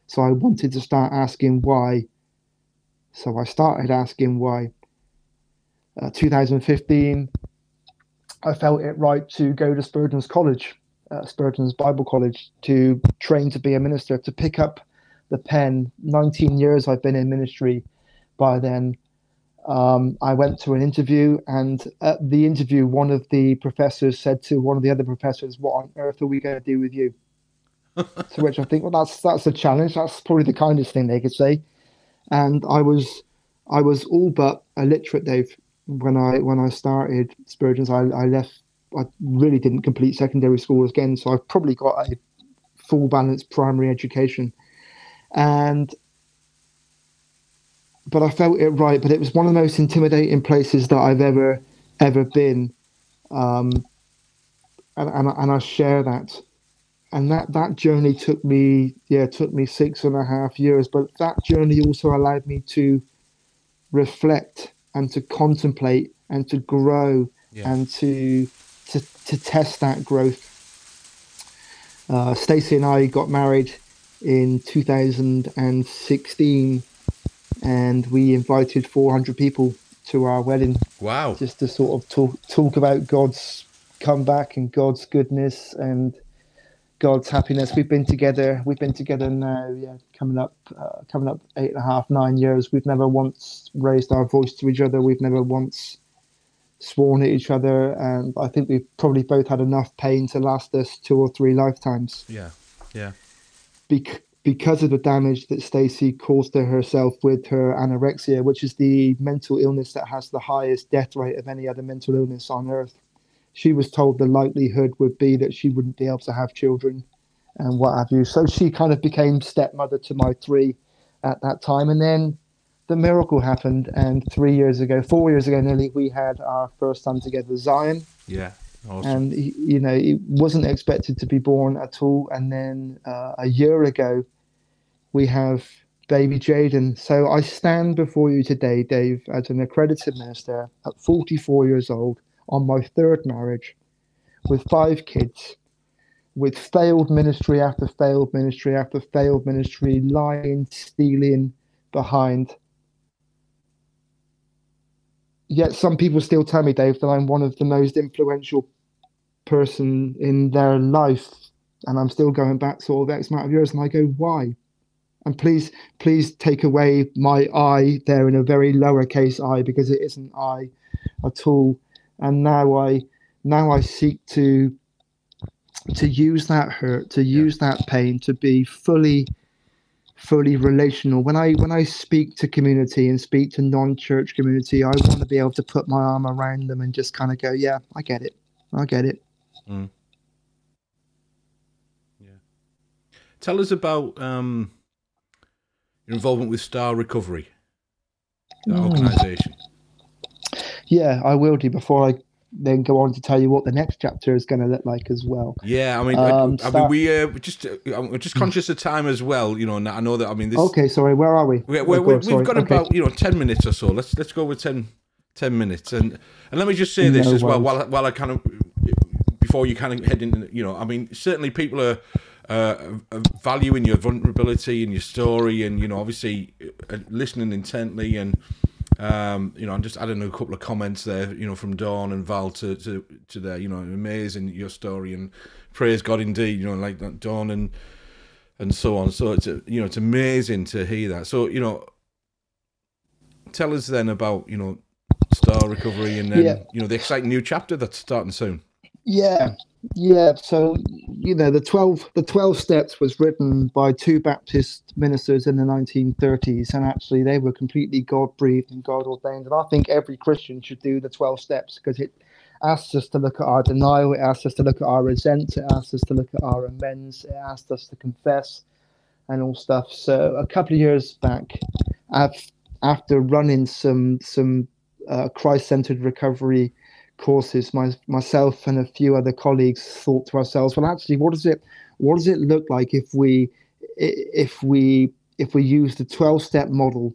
So I wanted to start asking why. So I started asking why. 2015, I felt it right to go to Spurgeon's College, Spurgeon's Bible College, to train to be a minister, to pick up the pen. 19 years I've been in ministry by then. I went to an interview, and at the interview, one of the professors said to one of the other professors, "What on earth are we going to do with you?" To which I think, well, that's a challenge. That's probably the kindest thing they could say. And I was all but illiterate, Dave, when I started Spurgeon's. I left. I really didn't complete secondary school again, so I've probably got a full balanced primary education. But I felt it right. But it was one of the most intimidating places that I've ever been, and I share that. And that journey took me 6.5 years. But that journey also allowed me to reflect and to contemplate and to grow and to test that growth. Stacey and I got married in 2016, and we invited 400 people to our wedding. Wow! Just to sort of talk about God's comeback and God's goodness and God's happiness. We've been together now, coming up 8.5, 9 years. We've never once raised our voice to each other. We've never once sworn at each other, and I think we've probably both had enough pain to last us 2 or 3 lifetimes. Yeah. Because of the damage that Stacey caused to herself with her anorexia, which is the mental illness that has the highest death rate of any other mental illness on earth. She was told the likelihood would be that she wouldn't be able to have children and what have you. So she kind of became stepmother to my 3 at that time. And then the miracle happened. And 4 years ago nearly, we had our first son together, Zion. Yeah. Awesome. And, he wasn't expected to be born at all. And then a year ago, we have baby Jaden. So I stand before you today, Dave, as an accredited minister at 44 years old, on my 3rd marriage, with 5 kids, with failed ministry after failed ministry after failed ministry, lying, stealing behind. Yet some people still tell me, Dave, that I'm one of the most influential person in their life, and I'm still going back sort of X amount of years, and I go, why? And please take away my I there in a very lowercase I, because it isn't I at all. And now I seek to use that hurt, to use that pain, to be fully relational. When I speak to community and speak to non-church community, I want to be able to put my arm around them and just kind of go, yeah, I get it. Mm. Yeah. Tell us about your involvement with Star Recovery, the organisation. Yeah, I will do, before I then go on to tell you what the next chapter is going to look like as well. Yeah, I mean, we're just conscious of time as well. I know that. I mean, this. Okay, sorry. Where are we? We've got about 10 minutes or so. Let's go with 10 minutes, and let me just say this as well. While I kind of, before you kind of head into, I mean, certainly people are valuing your vulnerability and your story, and obviously listening intently, and I'm just adding a couple of comments there, from Dawn and Val to there, amazing your story, and praise God indeed, like Dawn and so on. So it's amazing to hear that. So tell us then about Star recovery, and then the exciting new chapter that's starting soon. Yeah, yeah. So the 12 steps was written by two Baptist ministers in the 1930s, and actually they were completely God breathed and God ordained. And I think every Christian should do the 12 steps, because it asks us to look at our denial, it asks us to look at our resent, it asks us to look at our amends, it asks us to confess and all stuff. So a couple of years back, after running some Christ-centered recovery courses, myself and a few other colleagues thought to ourselves, well, actually, what does it look like if we use the 12-step model,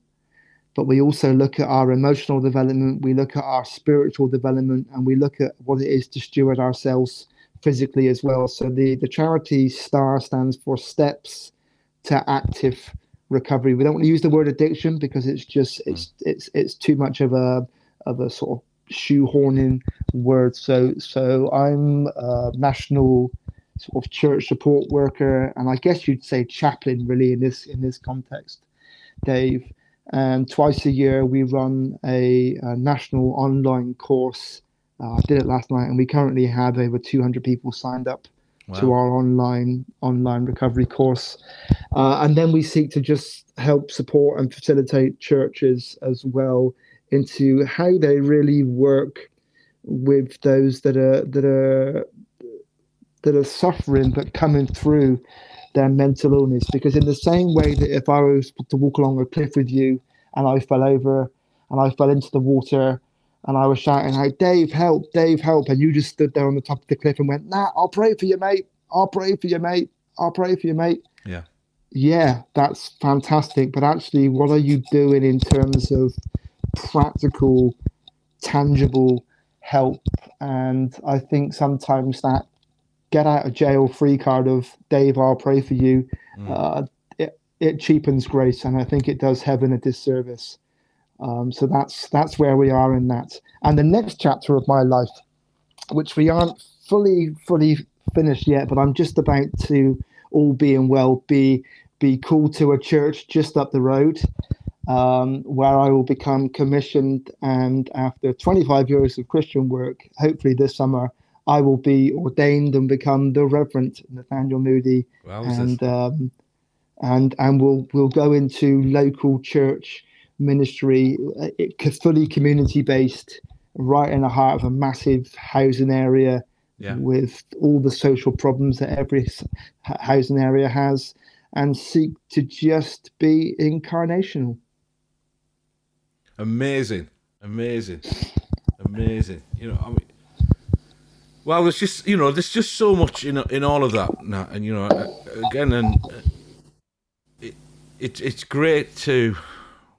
but we also look at our emotional development, we look at our spiritual development, and we look at what it is to steward ourselves physically as well. So the charity STAR stands for Steps to Active Recovery. We don't want to use the word addiction, because it's just it's too much of a sort of shoehorning word. So I'm a national sort of church support worker, and I guess you'd say chaplain really in this context, Dave. And twice a year we run a national online course. I did it last night, and we currently have over 200 people signed up to our online recovery course. And then we seek to just help support and facilitate churches as well into how they really work with those that are suffering but coming through their mental illness. Because in the same way that if I was to walk along a cliff with you and I fell over and I fell into the water and I was shouting out, Dave, help, and you just stood there on the top of the cliff and went, Nat, I'll pray for you, mate. I'll pray for you, mate. I'll pray for you, mate. Yeah, that's fantastic. But actually, what are you doing in terms of practical, tangible help? And I think sometimes that get out of jail free card of Dave, I'll pray for you, it cheapens grace, and I think it does heaven a disservice. So that's where we are in that. And the next chapter of my life, which we aren't fully finished yet, but I'm just about to, all being well, be called to a church just up the road, where I will become commissioned, and after 25 years of Christian work, hopefully this summer, I will be ordained and become the Reverend Nathaniel Moody. And we'll go into local church ministry, fully community based, right in the heart of a massive housing area, with all the social problems that every housing area has, and seek to just be incarnational. Amazing. Well, there's just so much in all of that, Nat, and again, and it's great to,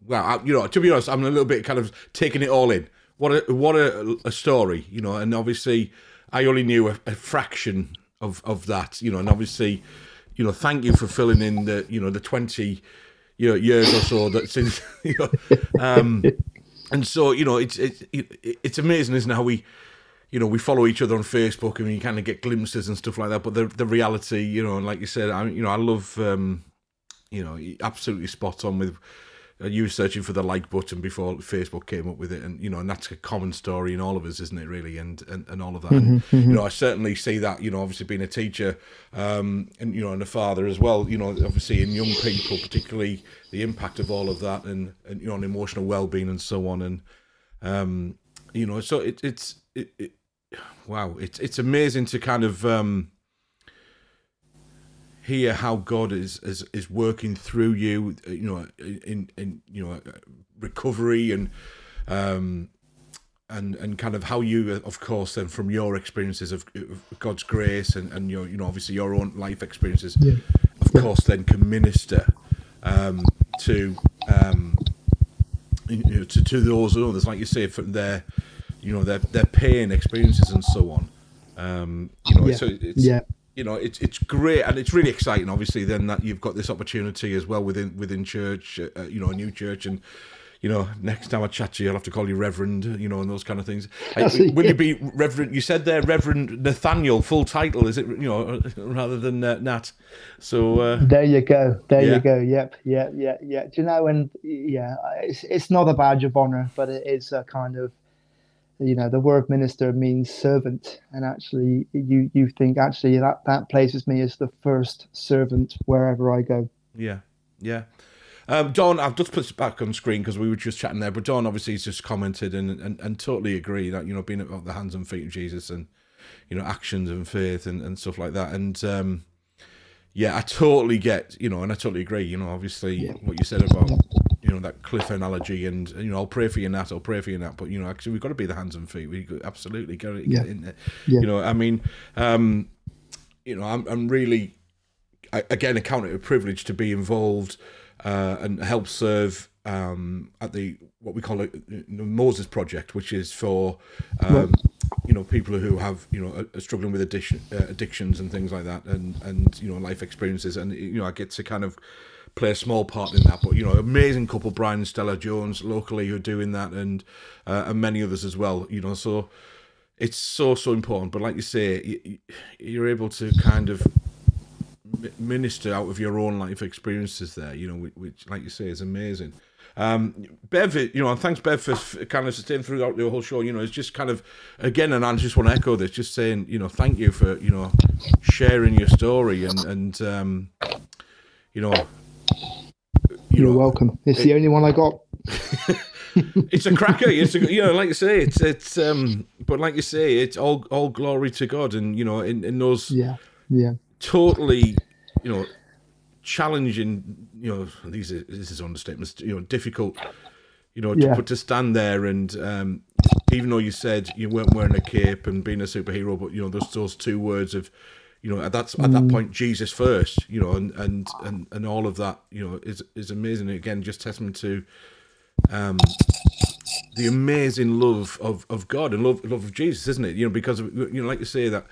to be honest, I'm a little bit kind of taking it all in. What a story, and obviously I only knew a fraction of that, and obviously, thank you for filling in the 20 years or so that since, and so it's amazing, isn't it, how we follow each other on Facebook and you kind of get glimpses and stuff like that. But the reality, and like you said, I love, absolutely spot on with you were searching for the like button before Facebook came up with it, and and that's a common story in all of us, isn't it? Really, and all of that. And, I certainly see that. Obviously being a teacher, and and a father as well. Obviously in young people, particularly the impact of all of that, and on emotional well-being and so on, and so it's amazing to kind of hear how God is working through you, in recovery, and kind of how you, of course, then from your experiences of God's grace and your obviously your own life experiences, of course, then can minister to those others, like you say, from their their pain experiences and so on. It's great, and it's really exciting, obviously, then that you've got this opportunity as well within church, a new church, and next time I chat to you, I'll have to call you Reverend, and those kind of things. Will you be Reverend? You said there, Reverend Nathaniel, full title, is it? Rather than Nat. So there you go. You go. Yep. Yeah. Do you know? And it's not a badge of honor, but it is a kind of you know, the word minister means servant, and actually you think actually that places me as the first servant wherever I go. Yeah, yeah. Don, I've just put it back on screen because we were just chatting there, but Don obviously has just commented and totally agree that, you know, being about the hands and feet of Jesus and, you know, actions and faith and stuff like that. And yeah, I totally get, you know, and I totally agree, you know, obviously what you said about, you know, that cliff analogy and, you know, I'll pray for you, Nat, I'll pray for you, Nat, but, you know, actually we've got to be the hands and feet. We absolutely got to get in there. You know, I mean, you know, I'm really, again, I count it a privilege to be involved and help serve at the what we call it the Moses Project, which is for you know, people who have, you know, are struggling with addictions and things like that, and you know, life experiences, and you know, I get to kind of play a small part in that. But you know, amazing couple, Brian and Stella Jones, locally, who are doing that, and many others as well. You know, so it's so important. But like you say, you're able to kind of minister out of your own life experiences there, you know, which like you say is amazing. Bev, you know, and thanks Bev for kind of staying throughout the whole show. You know, it's just kind of, again, and I just want to echo this, just saying, you know, thank you for, you know, sharing your story and you know, you're welcome. It's the only one I got. It's a cracker. It's a, you know, like you say, it's but like you say, it's all glory to God, and you know, in those totally, you know, challenging, you know, this is understatements, you know, difficult, you know, to stand there and even though you said you weren't wearing a cape and being a superhero, but you know, there's those two words of, you know, at that point, Jesus first, you know, and all of that, you know, is amazing. Again, just testament to the amazing love of God and love of Jesus, isn't it? You know, because of, you know, like you say, that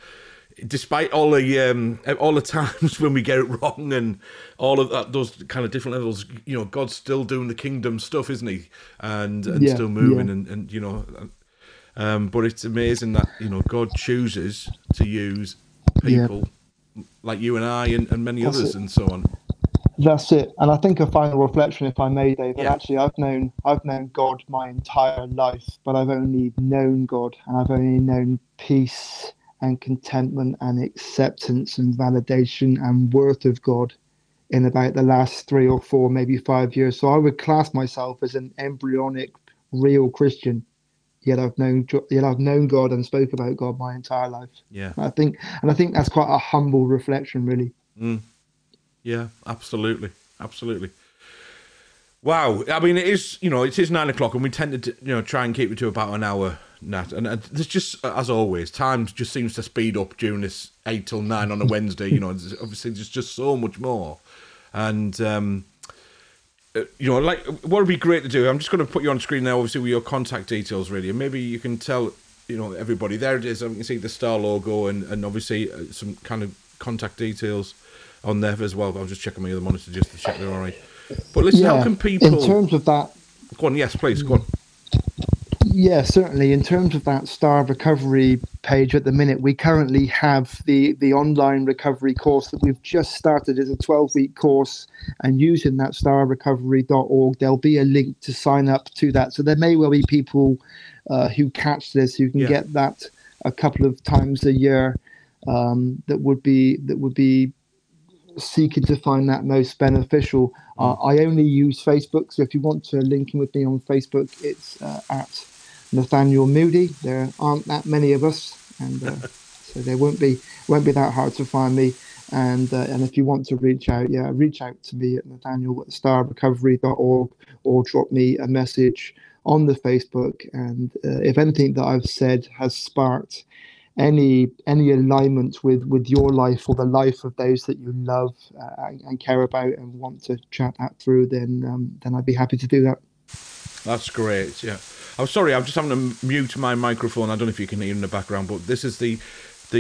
despite all the times when we get it wrong and all of that, those kind of different levels, you know, God's still doing the kingdom stuff, isn't he? And still moving and you know, but it's amazing that, you know, God chooses to use people like you and I and many others and so on. That's it. And I think a final reflection, if I may, Dave, that actually I've known God my entire life, but I've only known God, and I've only known peace and contentment and acceptance and validation and worth of God in about the last 3 or 4, maybe 5 years. So I would class myself as an embryonic, real Christian. Yet I've known God and spoke about God my entire life. Yeah, I think that's quite a humble reflection, really. Yeah, absolutely. Wow, I mean, it is 9 o'clock, and we tend to, you know, try and keep it to about an hour, Nat. And there's just, as always, time just seems to speed up during this 8 till 9 on a Wednesday. You know, obviously there's just so much more, and you know, like, what would be great to do? I'm just going to put you on screen now, obviously, with your contact details, really, and maybe you can tell, you know, everybody. There it is. You can see the star logo and obviously some kind of contact details on there as well. But I'm just checking my other monitor just to check they're all right. But listen, how can people... In terms of that... Go on, yes, please, go on. Yeah, certainly. In terms of that Star Recovery page at the minute, we currently have the online recovery course that we've just started. It's a 12-week course, and using that starrecovery.org, there'll be a link to sign up to that. So there may well be people who catch this, who can get that a couple of times a year, that would be seeking to find that most beneficial. I only use Facebook, so if you want to link in with me on Facebook, it's at Nathaniel Moody. There aren't that many of us, and so they won't be that hard to find me. And if you want to reach out to me at nathaniel@starrecovery.org, or drop me a message on the Facebook. And if anything that I've said has sparked any alignment with your life or the life of those that you love and care about and want to chat that through, then I'd be happy to do that. That's great. Yeah, I'm sorry, I'm just having to mute my microphone. I don't know if you can hear in the background, but this is the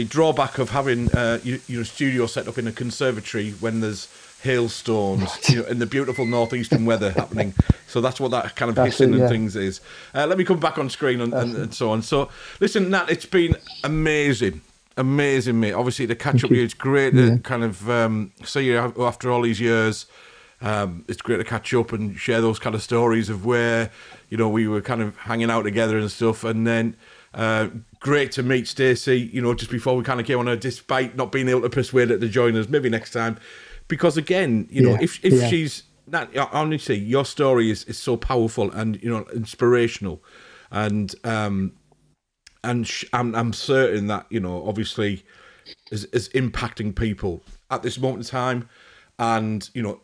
drawback of having your studio set up in a conservatory when there's hailstones, you know, in the beautiful northeastern weather happening. So that's what that kind of hissing and things is. Let me come back on screen and so on. So listen, Nat, it's been amazing, mate. Obviously, to catch up with you, it's great to kind of see you after all these years. It's great to catch up and share those kind of stories of where, you know, we were kind of hanging out together and stuff. And then Great to meet Stacey, you know, just before we kind of came on her, despite not being able to persuade her to join us. Maybe next time. Because again, you know, if she's... honestly, your story is so powerful and, you know, inspirational. And I'm certain that, you know, obviously is impacting people at this moment in time, and, you know,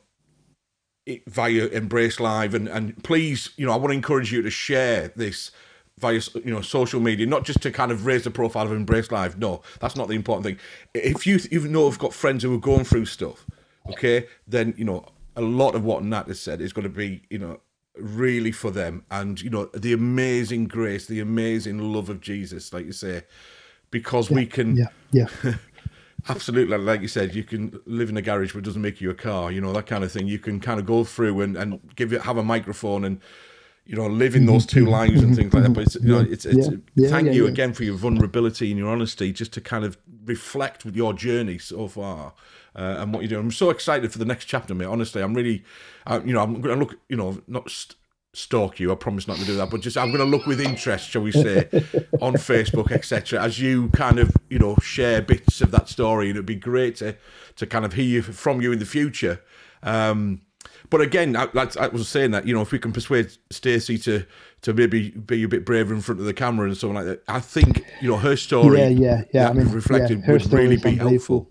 via Embrace Live, and please, you know, I want to encourage you to share this via, you know, social media, not just to kind of raise the profile of Embrace Live. No, that's not the important thing. If you know have got friends who are going through stuff, okay, then, you know, a lot of what Nat has said is going to be, you know, really for them, and, you know, the amazing grace, the amazing love of Jesus, like you say, because we can absolutely, like you said, you can live in a garage but it doesn't make you a car, you know, that kind of thing. You can kind of go through and have a microphone and, you know, live in those two lives and things like that. But it's, you know, thank you again for your vulnerability and your honesty, just to kind of reflect with your journey so far. And what you're doing. I'm so excited for the next chapter, mate. Honestly, I'm really, you know, I'm going to look, you know, not stalk you. I promise not to do that, but just I'm going to look with interest, shall we say, on Facebook, etc. As you kind of, you know, share bits of that story, and it'd be great to kind of hear from you in the future. But again, I was saying that, you know, if we can persuade Stacey to maybe be a bit braver in front of the camera and something like that, I think, you know, her story, I mean, reflected, would really be helpful.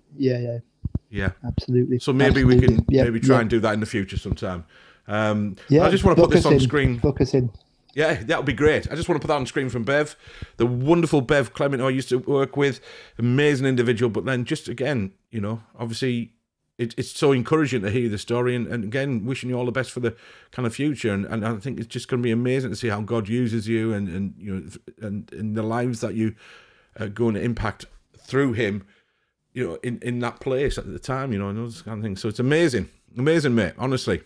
Yeah, absolutely. So maybe we can try and do that in the future sometime. I just want to put this on screen. Book us in. Yeah, that would be great. I just want to put that on screen from Bev, the wonderful Bev Clement, who I used to work with, amazing individual. But then just again, you know, obviously it's so encouraging to hear the story, and again, wishing you all the best for the kind of future. And I think it's just going to be amazing to see how God uses you, and you know, and in the lives that you are going to impact through him, you know, in that place at the time, you know, and those kind of things. So it's amazing, mate, honestly.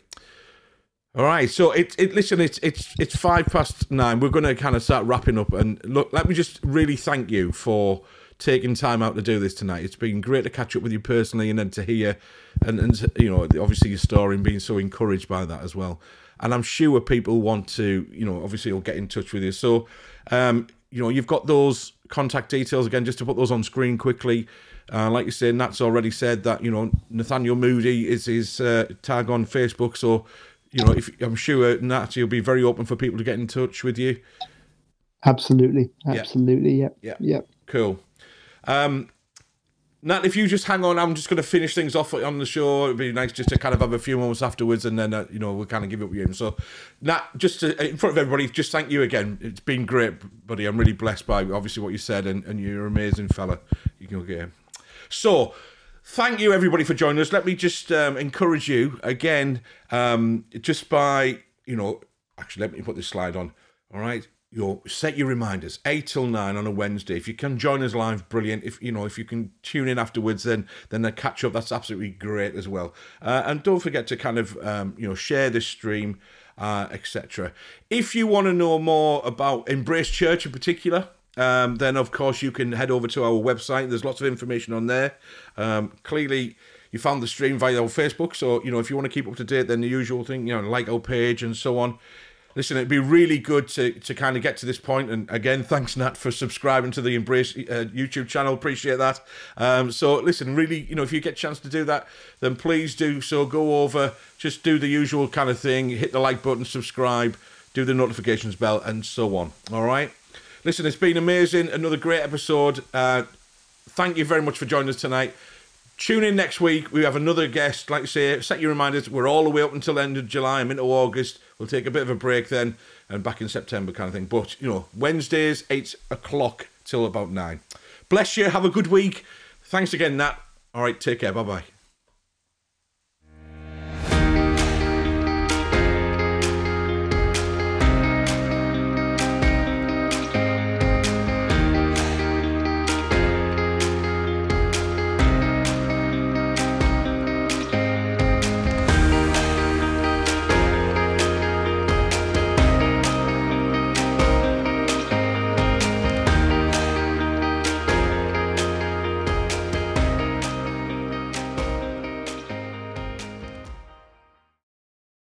All right, so listen, it's 9:05. We're going to kind of start wrapping up, and look, let me just really thank you for taking time out to do this tonight. It's been great to catch up with you personally, and then to hear, and you know, obviously your story, and being so encouraged by that as well. And I'm sure people want to, you know, obviously will get in touch with you. So, you know, you've got those contact details again, just to put those on screen quickly. Like you said, Nat's already said that, you know, Nathaniel Moody is his tag on Facebook. So, you know, I'm sure Nat, you'll be very open for people to get in touch with you. Absolutely. Yeah. Cool. Nat, if you just hang on, I'm just going to finish things off on the show. It'd be nice just to kind of have a few moments afterwards, and then, you know, we'll kind of give it up with you. So, Nat, just in front of everybody, just thank you again. It's been great, buddy. I'm really blessed by, obviously, what you said, and you're an amazing fella. You can go get him. So, thank you, everybody, for joining us. Let me just encourage you, again, just by, you know, actually, let me put this slide on, all right? Set your reminders, 8 till 9 on a Wednesday. If you can join us live, brilliant. If you can tune in afterwards, then a catch up, that's absolutely great as well. And don't forget to kind of share this stream, etc. If you want to know more about Embrace Church in particular, then of course you can head over to our website. There's lots of information on there. Clearly, you found the stream via our Facebook, so if you want to keep up to date, then the usual thing, like our page and so on. Listen, it'd be really good to kind of get to this point. And again, thanks, Nat, for subscribing to the Embrace YouTube channel. Appreciate that. So listen, really, if you get a chance to do that, then please do so. Go over, just do the usual kind of thing, hit the like button, subscribe, do the notifications bell, and so on. All right? Listen, it's been amazing. Another great episode. Thank you very much for joining us tonight. Tune in next week. We have another guest. Like I say, set your reminders. We're all the way up until the end of July. I'm into August. We'll take a bit of a break then, and back in September kind of thing. But, Wednesdays, 8 o'clock till about 9. Bless you. Have a good week. Thanks again, Nat. All right, take care. Bye-bye.